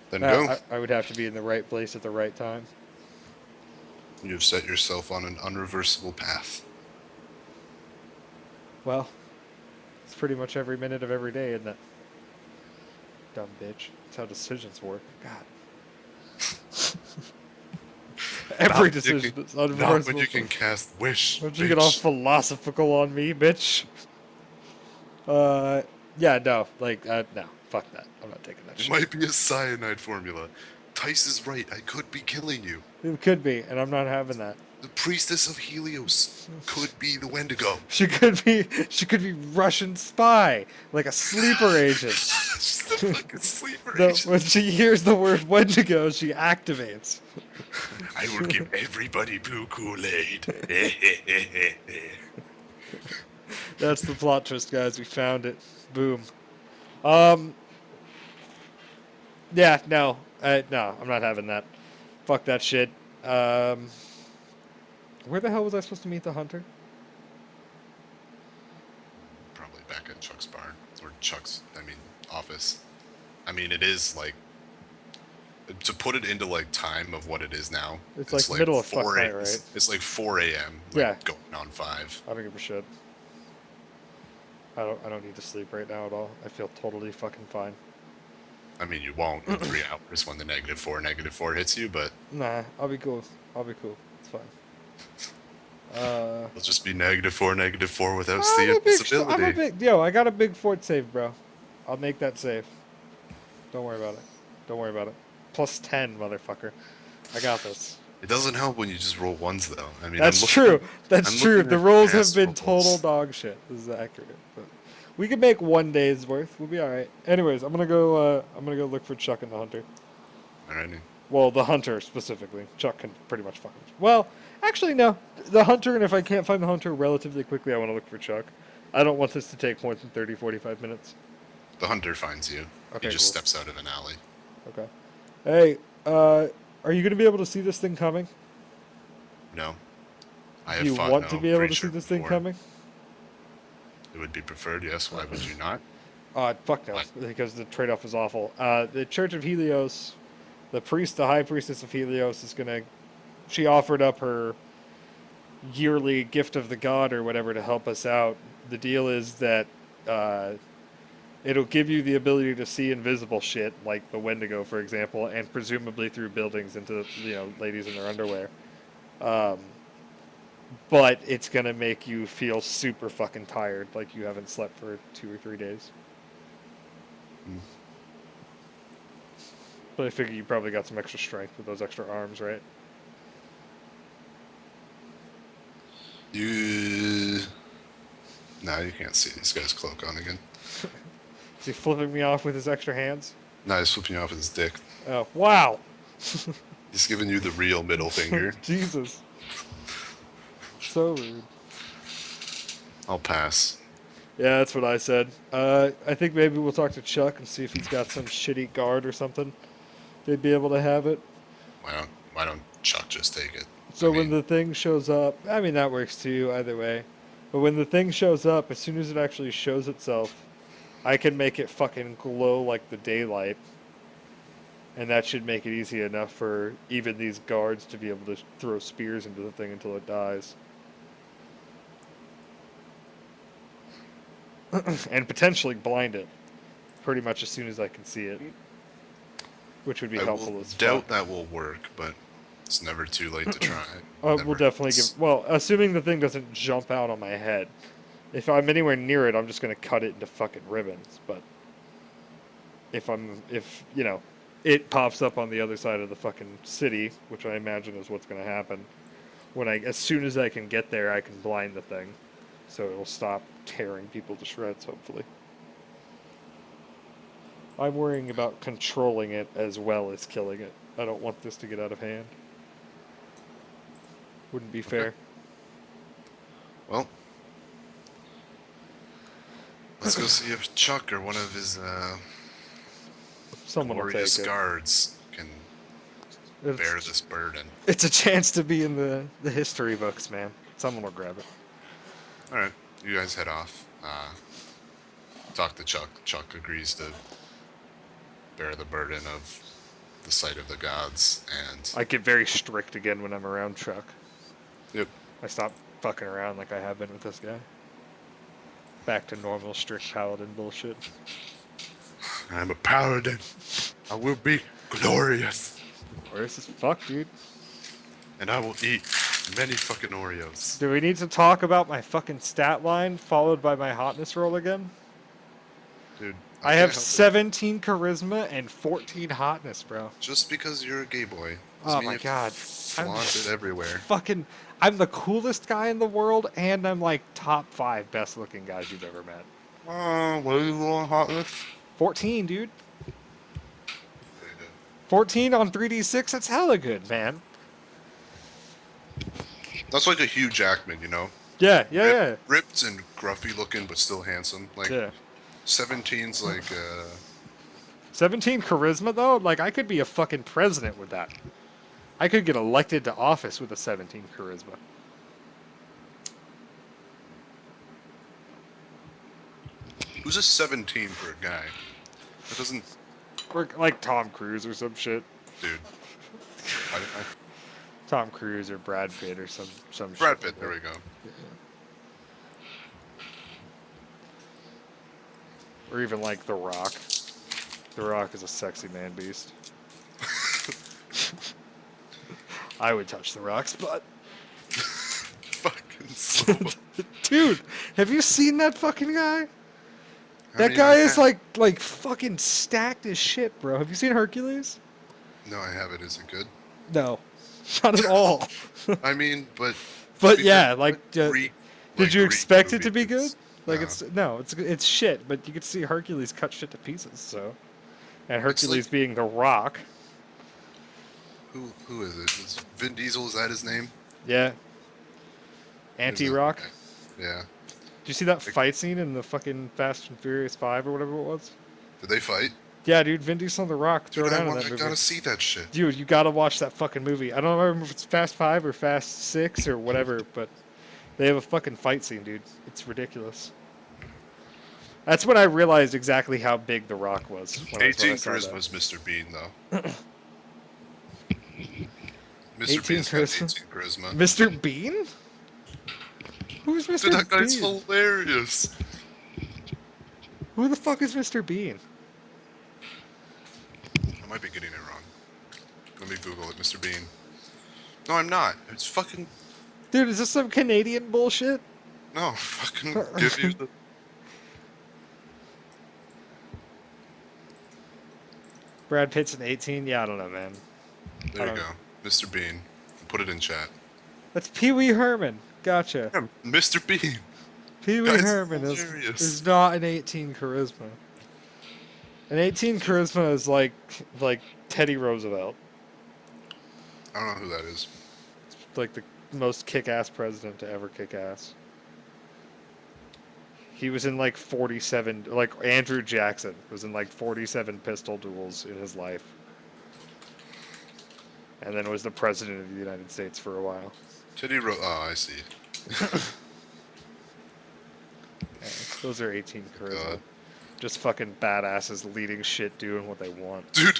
Then go. I would have to be in the right place at the right time. You've set yourself on an unreversible path. Well, it's pretty much every minute of every day, isn't it? Dumb bitch. That's how decisions work. God. Every decision is unreversible. Not when you can cast wish. Don't you get all philosophical on me, bitch? Yeah, no. No. Fuck that. I'm not taking that shit. It might be a cyanide formula. Tice is right. I could be killing you. It could be, and I'm not having that. The priestess of Helios could be the Wendigo. She could be Russian spy, like a sleeper agent. She's the fucking sleeper No, agent. when she hears the word Wendigo, she activates. I will give everybody blue Kool-Aid. That's the plot twist, guys. We found it. Boom. Yeah, no, I'm not having that. Fuck that shit. Where the hell was I supposed to meet the hunter? Probably back at Chuck's barn or Chuck's. Office. It is like, to put it into like time of what it is now. It's like middle of fuck night, right? It's like 4 a.m. Like yeah, going on 5. I don't give a shit. I don't need to sleep right now at all. I feel totally fucking fine. You won't in 3 hours when the -4 hits you, but nah, I'll be cool. It's fine. It'll just be -4 without the invisibility. I got a big fort save, bro. I'll make that save. Don't worry about it. Plus 10, motherfucker. I got this. It doesn't help when you just roll ones, though. That's true. That's true. The rolls have been total dog shit. This is accurate. But we could make 1 day's worth. We'll be all right. Anyways, I'm gonna go look for Chuck and the hunter. Alrighty. Well, the hunter specifically. Chuck can pretty much fucking. Well, actually, no. The hunter, and if I can't find the hunter relatively quickly, I want to look for Chuck. I don't want this to take more than 30, 45 minutes. The hunter finds you. Okay, he just steps out of an alley. Okay. Hey, are you going to be able to see this thing coming? No. Do you want to be able to see this thing coming? It would be preferred, yes. Why would you not? Fuck no, because the trade-off is awful. The Church of Helios, the high priestess of Helios is gonna... She offered up her yearly gift of the god or whatever to help us out. The deal is that it'll give you the ability to see invisible shit, like the Wendigo, for example, and presumably through buildings into, ladies in their underwear. But it's gonna make you feel super fucking tired, like you haven't slept for 2 or 3 days. Mm. But I figure you probably got some extra strength with those extra arms, right? No, you can't see this guy's cloak on again. Is he flipping me off with his extra hands? No, he's flipping you off with his dick. Oh, wow! He's giving you the real middle finger. Jesus. So rude. I'll pass. Yeah, that's what I said. I think maybe we'll talk to Chuck and see if he's got some shitty guard or something. They'd be able to have it. Why don't Chuck just take it? So when the thing shows up, that works too, either way. But when the thing shows up, as soon as it actually shows itself, I can make it fucking glow like the daylight. And that should make it easy enough for even these guards to be able to throw spears into the thing until it dies. And potentially blind it pretty much as soon as I can see it. Which would be helpful as fuck. I doubt that will work, but it's never too late to try. We'll definitely well, assuming the thing doesn't jump out on my head. If I'm anywhere near it, I'm just going to cut it into fucking ribbons. But if it pops up on the other side of the fucking city, which I imagine is what's going to happen, as soon as I can get there, I can blind the thing. So it'll stop tearing people to shreds, hopefully. I'm worrying about controlling it as well as killing it. I don't want this to get out of hand. Wouldn't be fair. Well, let's go see if Chuck or one of his glorious guards can bear this burden. It's a chance to be in the history books, man. Someone will grab it. Alright, you guys head off. Talk to Chuck. Chuck agrees to bear the burden of the sight of the gods, and I get very strict again when I'm around Chuck. Yep. I stop fucking around like I have been with this guy. Back to normal strict paladin bullshit. I'm a paladin. I will be glorious. Glorious as fuck, dude. And I will eat many fucking Oreos. Do we need to talk about my fucking stat line followed by my hotness roll again? Dude, I have 17 charisma and 14 hotness, bro. Just because you're a gay boy. Oh my god. Flaunt it everywhere. I'm the coolest guy in the world, and I'm like top 5 best looking guys you've ever met. What are you on hotness? 14, dude. 14 on 3d6, that's hella good, man. That's like a Hugh Jackman, you know? Yeah. Ripped and gruffy looking, but still handsome. Like, yeah. 17's like, 17 charisma, though? Like, I could be a fucking president with that. I could get elected to office with a 17 charisma. Who's a 17 for a guy? That doesn't... Or like Tom Cruise or some shit. Dude. Tom Cruise or Brad Pitt or some Brad shit. Pitt, there we go. Yeah. Or even like The Rock. The Rock is a sexy man beast. I would touch The Rock's butt. Fucking slow. Dude, have you seen that fucking guy? That guy is like fucking stacked as shit, bro. Have you seen Hercules? No, I haven't. Is it good? No, not at all. I mean, but yeah, did you expect it to be good? Like no. it's shit. But you could see Hercules cut shit to pieces. So, and Hercules being The Rock. Who is it? Is Vin Diesel? Is that his name? Yeah. Anti-Rock. Yeah. Did you see that fight scene in the fucking Fast and Furious 5 or whatever it was? Did they fight? Yeah, dude. Vin Diesel and The Rock throw down in that movie. I gotta see that shit. Dude, you gotta watch that fucking movie. I don't remember if it's Fast 5 or Fast 6 or whatever, but they have a fucking fight scene, dude. It's ridiculous. That's when I realized exactly how big The Rock was. 18 charisma is Mr. Bean, though. Mr. Bean's got 18 charisma. Mr. Bean? Who's Mr. Bean? Dude, that guy's hilarious. Who the fuck is Mr. Bean? I might be getting it wrong. Let me Google it, Mr. Bean. No, I'm not. It's fucking... Dude, is this some Canadian bullshit? No, fucking give you the... Brad Pitt's an 18? Yeah, I don't know, man. There you go. Mr. Bean. Put it in chat. That's Pee Wee Herman. Gotcha. Yeah, Mr. Bean. Pee Wee Herman is not an 18 charisma. An 18 charisma is like Teddy Roosevelt. I don't know who that is. It's like the most kick-ass president to ever kick ass. He was in like 47, like Andrew Jackson was in like 47 pistol duels in his life. And then was the president of the United States for a while. Oh, I see. Yeah, those are 18 charisma. Just fucking badasses leading shit, doing what they want. Dude,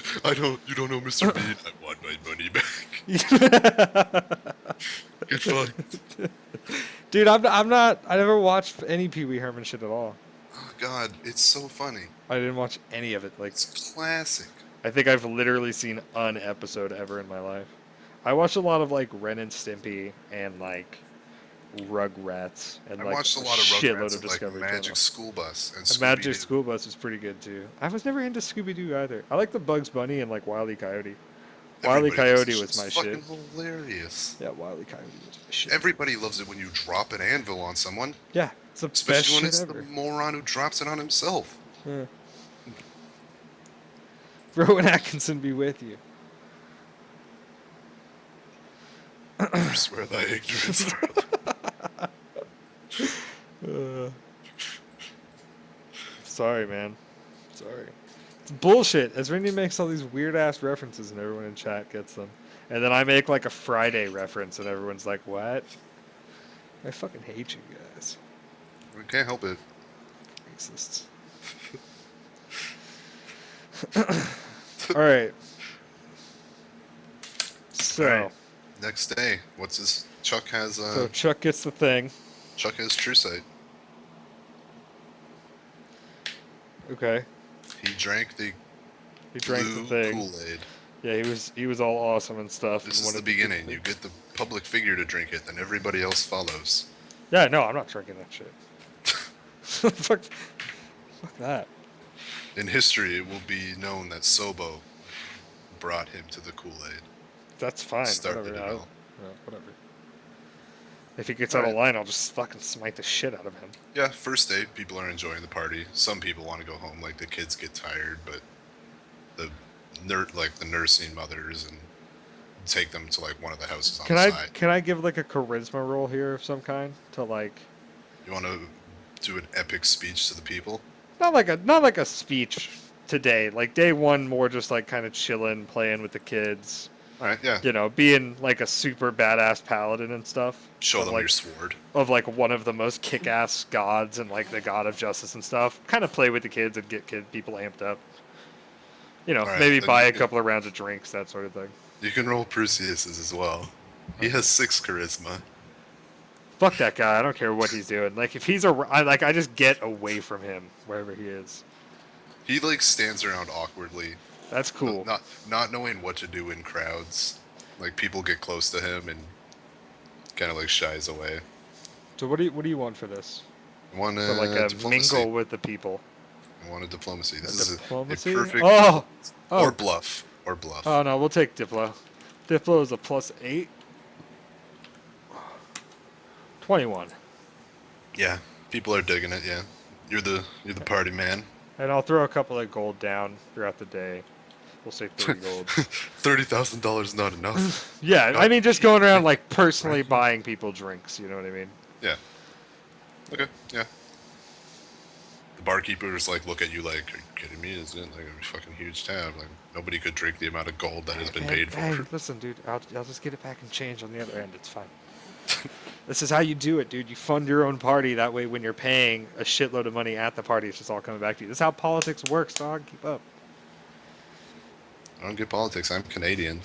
you don't know Mr. Bean. I want my money back. Get fucked. Dude, I never watched any Pee Wee Herman shit at all. Oh god, it's so funny. I didn't watch any of it. Like, it's classic. I think I've literally seen an episode ever in my life. I watched a lot of like Ren and Stimpy and like Rugrats and I watched a lot of shitload Rugrats of Discovery like Magic Channel. School Bus and Magic School Bus was pretty good too. I was never into Scooby-Doo either. I like the Bugs Bunny and like Wile E. Coyote. Wile E. Coyote was my shit. Fucking hilarious. Yeah, Wile E. Coyote was my shit. Everybody loves it when you drop an anvil on someone. Yeah, it's the best Especially when shit it's ever. the moron who drops it on himself. Yeah. Rowan Atkinson be with you. I swear thy ignorance. Sorry, man. Sorry. It's bullshit. Asrinion makes all these weird ass references and everyone in chat gets them. And then I make like a Friday reference and everyone's like, what? I fucking hate you guys. We can't help it. Racists. Alright. So. Right. Next day, Chuck has So Chuck gets the thing. Chuck has True Sight. Okay. He drank the thing. Kool-Aid. Yeah, he was all awesome and stuff. This is the beginning. You get the public figure to drink it, then everybody else follows. Yeah, no, I'm not drinking that shit. Fuck that. In history, it will be known that Sobo brought him to the Kool-Aid. That's fine. Started Whatever. it all. Whatever. If he gets All out of right. line, I'll just fucking smite the shit out of him. Yeah, first day, people are enjoying the party. Some people want to go home, like the kids get tired, but the nursing mothers and take them to like one of the houses on the side. Can I give like a charisma roll here of some kind to like? You want to do an epic speech to the people? Not like a speech today. Like day one, more just like kind of chilling, playing with the kids. All right, yeah. You know, being like a super badass paladin and stuff. Show them like, your sword. Of like one of the most kick-ass gods and like the god of justice and stuff. Kind of play with the kids and get people amped up. You know, Right, maybe buy a couple of rounds of drinks, that sort of thing. You can roll Perseus's as well. He has 6 charisma. Fuck that guy. I don't care what he's doing. Like if he's I just get away from him wherever he is. He like stands around awkwardly. That's cool. Not knowing what to do in crowds. Like people get close to him and kind of like shies away. So what do you want for this? I want to like a diplomacy. mingle with the people. I want a diplomacy. This is diplomacy? a perfect. Oh. Or bluff. Or bluff. Oh no, we'll take Diplo. Diplo is a +8. 21. Yeah, people are digging it. Yeah, you're the party man. And I'll throw a couple of gold down throughout the day. We'll say 30 gold. $30,000 not enough. Yeah, I mean just going around like personally buying people drinks. You know what I mean? Yeah. Okay. Yeah. The barkeepers like look at you like, are you kidding me? Isn't it like a fucking huge tab? Like nobody could drink the amount of gold that has been paid for. Hey, listen, dude. I'll just get it back and change on the other end. It's fine. This is how you do it, dude. You fund your own party. That way, when you're paying a shitload of money at the party, it's just all coming back to you. This is how politics works, dog. Keep up. I don't get politics. I'm Canadian.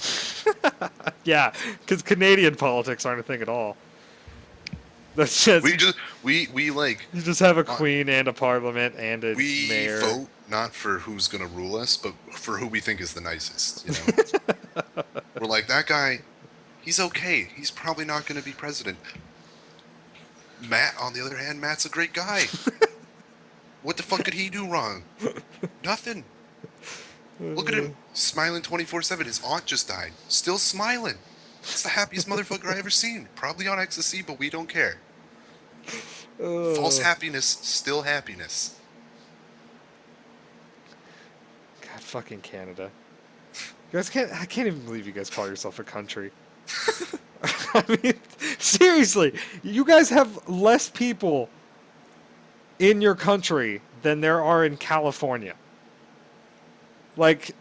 Yeah, because Canadian politics aren't a thing at all. That's just we like. You just have a queen and a parliament and a mayor. We vote not for who's gonna rule us, but for who we think is the nicest. You know, we're like that guy. He's okay. He's probably not going to be president. Matt, on the other hand, Matt's a great guy. What the fuck did he do wrong? Nothing. Look at him, smiling 24/7. His aunt just died. Still smiling. It's the happiest motherfucker I ever seen. Probably on ecstasy, but we don't care. False happiness, still happiness. God, fucking Canada. You guys I can't even believe you guys call yourself a country. I mean, seriously, you guys have less people in your country than there are in California. Like,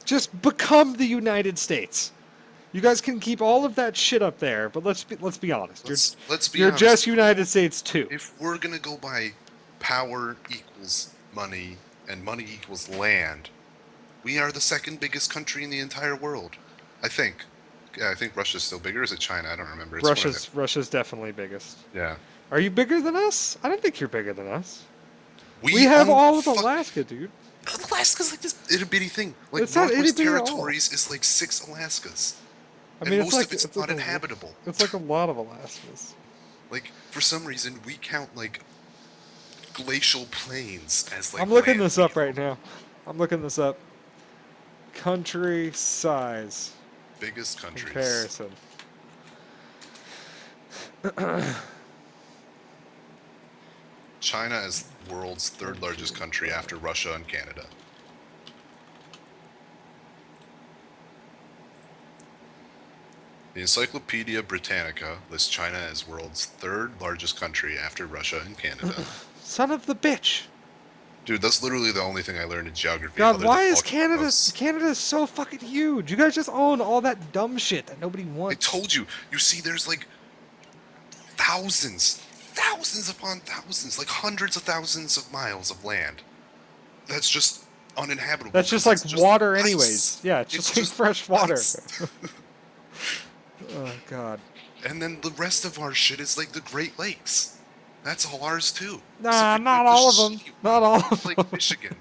just become the United States. You guys can keep all of that shit up there, but let's be honest. You're honest. just United States too. If we're gonna go by power equals money and money equals land, we are the second biggest country in the entire world. I think. Yeah, I think Russia's still bigger. Is it China? I don't remember. Russia's definitely biggest. Yeah. Are you bigger than us? I don't think you're bigger than us. We have all of Alaska, dude. Alaska's like this itty bitty thing. Like it's not Northwest Territories is like 6 Alaskas. I mean, and most of it's not inhabitable. It's like a lot of Alaskas. Like for some reason we count like glacial plains as like. I'm looking this up right now. I'm looking this up. Country size. Biggest countries. Comparison. China is the world's 3rd largest country after Russia and Canada. The Encyclopedia Britannica lists China as world's 3rd largest country after Russia and Canada. Son of the bitch. Dude, that's literally the only thing I learned in geography. God, why is Canada so fucking huge? You guys just own all that dumb shit that nobody wants. I told you. You see, there's like thousands upon thousands, like hundreds of thousands of miles of land. That's just uninhabitable. That's just like water anyways. Yeah, it's just like fresh water. Oh, God. And then the rest of our shit is like the Great Lakes. That's all ours too. Nah, not all of them. Not all of them. Like Michigan.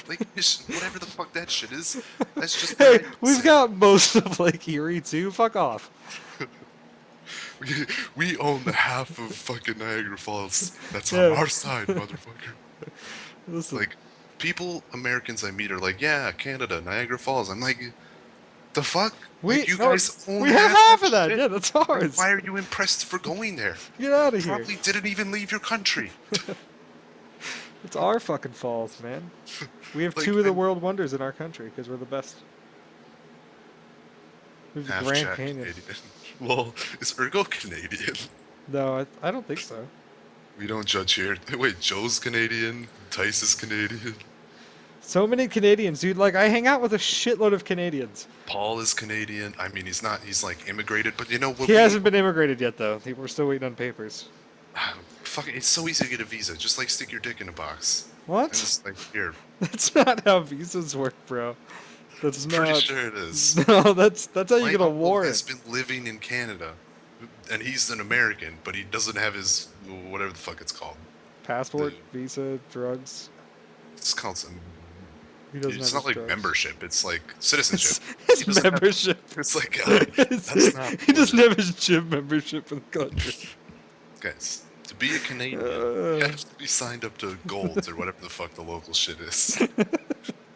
Like Michigan, whatever the fuck that shit is. That's just. Hey, we've got most of Lake Erie too. Fuck off. We own the half of fucking Niagara Falls. That's on our side, motherfucker. Listen. Like, Americans I meet are like, yeah, Canada, Niagara Falls. I'm like, the fuck? We Like, you guys own we have that half of that. shit? Yeah, that's Like, ours. why are you impressed for going there? Get out of here. Probably didn't even leave your country. It's our fucking falls, man. We have Like, 2 of the world wonders in our country because we're the best. We have the half Grand Jack Canyon. Canadian. Well, is Ergo Canadian? No, I don't think so. We don't judge here. Wait, Joe's Canadian? Tice is Canadian? So many Canadians, dude. Like, I hang out with a shitload of Canadians. Paul is Canadian. I mean, he's not. He's like immigrated, but you know what? He hasn't been immigrated yet, though. We're still waiting on papers. Fuck it, it's so easy to get a visa. Just like stick your dick in a box. What? And just like, here. That's not how visas work, bro. That's not. Pretty sure it is. No, that's how you My get a uncle warrant. has been living in Canada, and he's an American, but he doesn't have his whatever the fuck it's called. Passport, visa, drugs. It's called some. He doesn't It's have not like drugs. membership. It's like citizenship. His membership. It's like that's not. He doesn't have his gym membership in the country. Guys, to be a Canadian, you have to be signed up to Golds or whatever the fuck the local shit is.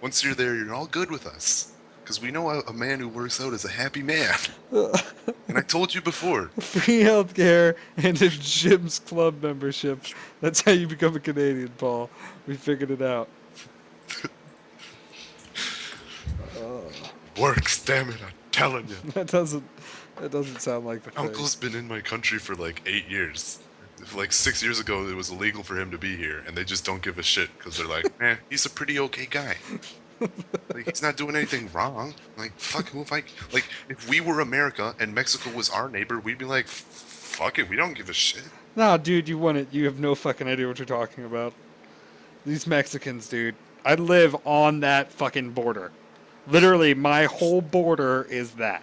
Once you're there, you're all good with us. Because we know a man who works out is a happy man. And I told you before. Free healthcare and a gym's club membership. That's how you become a Canadian, Paul. We figured it out. Works, damn it, I'm telling you. That doesn't sound like the thing. Uncle's been in my country for like 8 years. Like 6 years ago, it was illegal for him to be here, and they just don't give a shit because they're like, man, he's a pretty okay guy. Like, he's not doing anything wrong. Like, fuck, if we were America and Mexico was our neighbor, we'd be like, fuck it, we don't give a shit. Nah, dude, you want it. You have no fucking idea what you're talking about. These Mexicans, dude. I live on that fucking border. Literally, my whole border is that.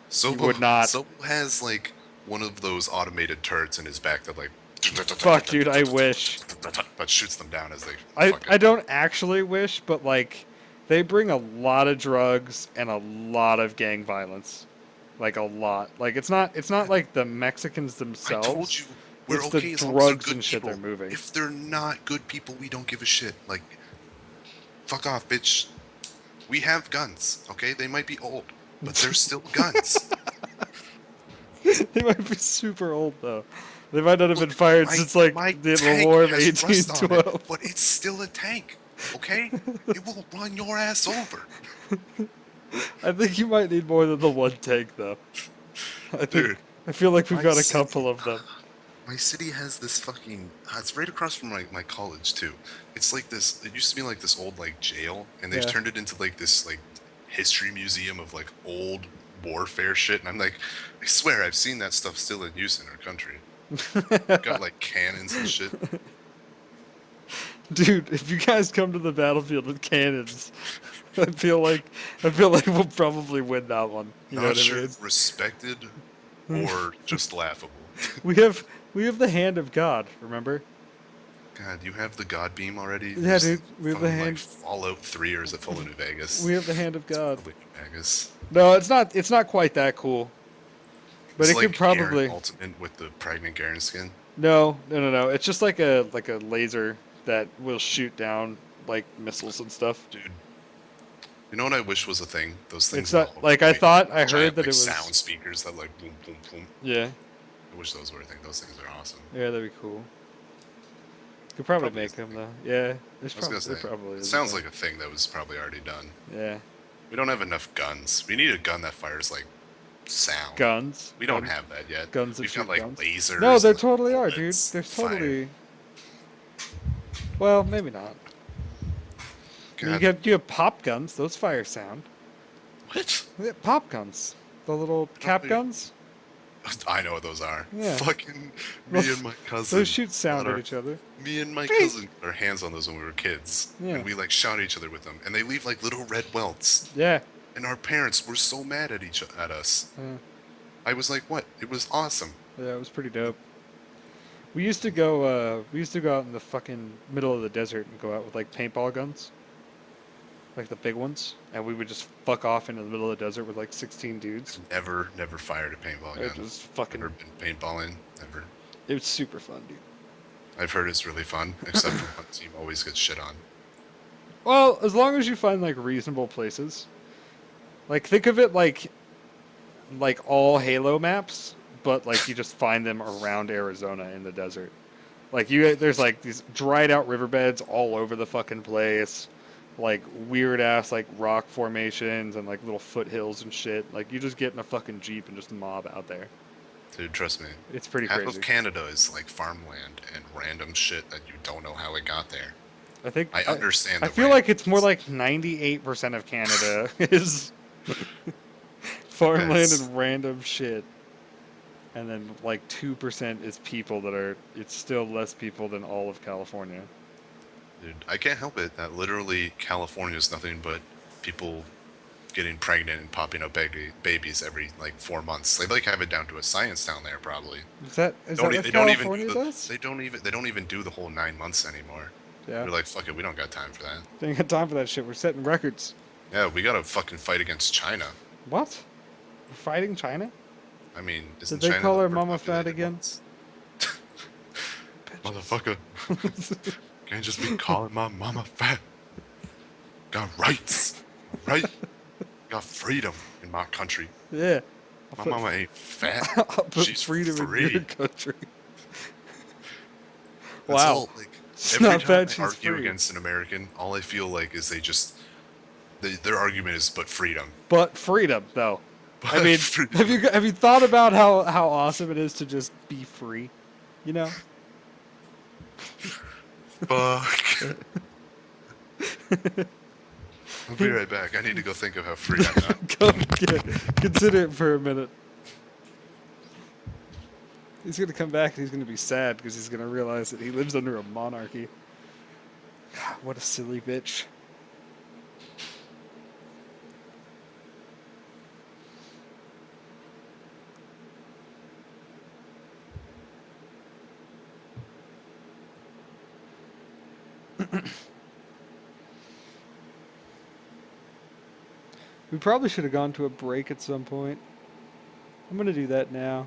So would not. So has like one of those automated turrets in his back that like. Fuck, dude, I wish. But shoots them down as they. I don't actually wish, but like, they bring a lot of drugs and a lot of gang violence, like a lot. Like it's not like the Mexicans themselves. I told you we're it's okay the as long as they're drugs good and shit people. they're moving. If they're not good people, we don't give a shit. Like, fuck off, bitch. We have guns, okay? They might be old, but they're still guns. They might be super old though. They might not have been fired since like the War of 1812. But it's still a tank, okay? It will run your ass over. I think you might need more than the one tank though. Dude, I feel like we've got a couple of them. My city has this fucking. It's right across from my college too. It's like this. It used to be like this old like jail, and they've turned it into like this like history museum of like old warfare shit. And I'm like, I swear I've seen that stuff still in use in our country. Got like cannons and shit. Dude, if you guys come to the battlefield with cannons, I feel like we'll probably win that one. You know what I mean? Respected or just laughable. We have the hand of God, remember? God, you have the God beam already? Yeah, dude. We have the hand. Like Fallout 3 or is it Fallout New Vegas? We have the hand of God. Probably New Vegas. No, it's not quite that cool. But it's it like could probably Garen Ultimate with the pregnant Garen skin. No. It's just like a laser that will shoot down like missiles and stuff. Dude. You know what I wish was a thing? Those things. It's not like I thought. I heard that it was sound speakers that like boom, boom, boom. Yeah. I wish those were a thing. Those things are awesome. Yeah, that'd be cool. Could probably make them though. Yeah, it sounds like a thing that was probably already done. Yeah. We don't have enough guns. We need a gun that fires like sound. Guns. We don't have that yet. Guns that We've shoot got like guns. lasers. No, there totally are, dude. There's totally. Fire. Well, maybe not. You have pop guns. Those fire sound. What? Yeah, pop guns. The little cap guns. I know what those are. Yeah. Fucking me and my cousin. Those shoot sound at each other. Me and my cousin got our hands on those when we were kids. Yeah. And we like shot at each other with them. And they leave like little red welts. Yeah. And our parents were so mad at us. I was like, what? It was awesome. Yeah, it was pretty dope. We used to go out in the fucking middle of the desert and go out with like paintball guns. Like the big ones, and we would just fuck off into the middle of the desert with like 16 dudes. Never fired a paintball gun. It was fucking. Never been paintballing. Never. It was super fun, dude. I've heard it's really fun, except for one team always gets shit on. Well, as long as you find like reasonable places. Like think of it like all Halo maps, but like you just find them around Arizona in the desert. Like there's like these dried out riverbeds all over the fucking place, like weird ass like rock formations and like little foothills and shit. Like you just get in a fucking jeep and just mob out there. Dude, trust me. It's pretty Half crazy. of Canada is like farmland and random shit that you don't know how it got there. I understand. I feel like it's more like 98% of Canada is farmland and random shit. And then like 2% is people that are, it's still less people than all of California. Dude, I can't help it that literally California is nothing but people getting pregnant and popping up babies every like 4 months. They like have it down to a science down there probably. Is that what California does? They don't even do the whole 9 months anymore. Yeah. They're like, fuck it, we don't got time for that. They ain't got time for that shit. We're setting records. Yeah, we gotta fucking fight against China. What? We're fighting China? I mean, did they call her Mama Fat again? Motherfucker. Can't just be calling my mama fat. Got rights, right? Got freedom in my country. Yeah. My mama ain't fat. I'll put She's freedom free. in your country. That's wow. All, like, it's every not time bad I she's argue free. against an American, all I feel like is their argument is but freedom. But freedom, though. But I mean, have you thought about how awesome it is to just be free? You know? Fuck. I'll be right back. I need to go think of how free I'm not. Consider it for a minute. He's going to come back and he's going to be sad because he's going to realize that he lives under a monarchy. God, what a silly bitch. We probably should have gone to a break at some point. I'm going to do that now.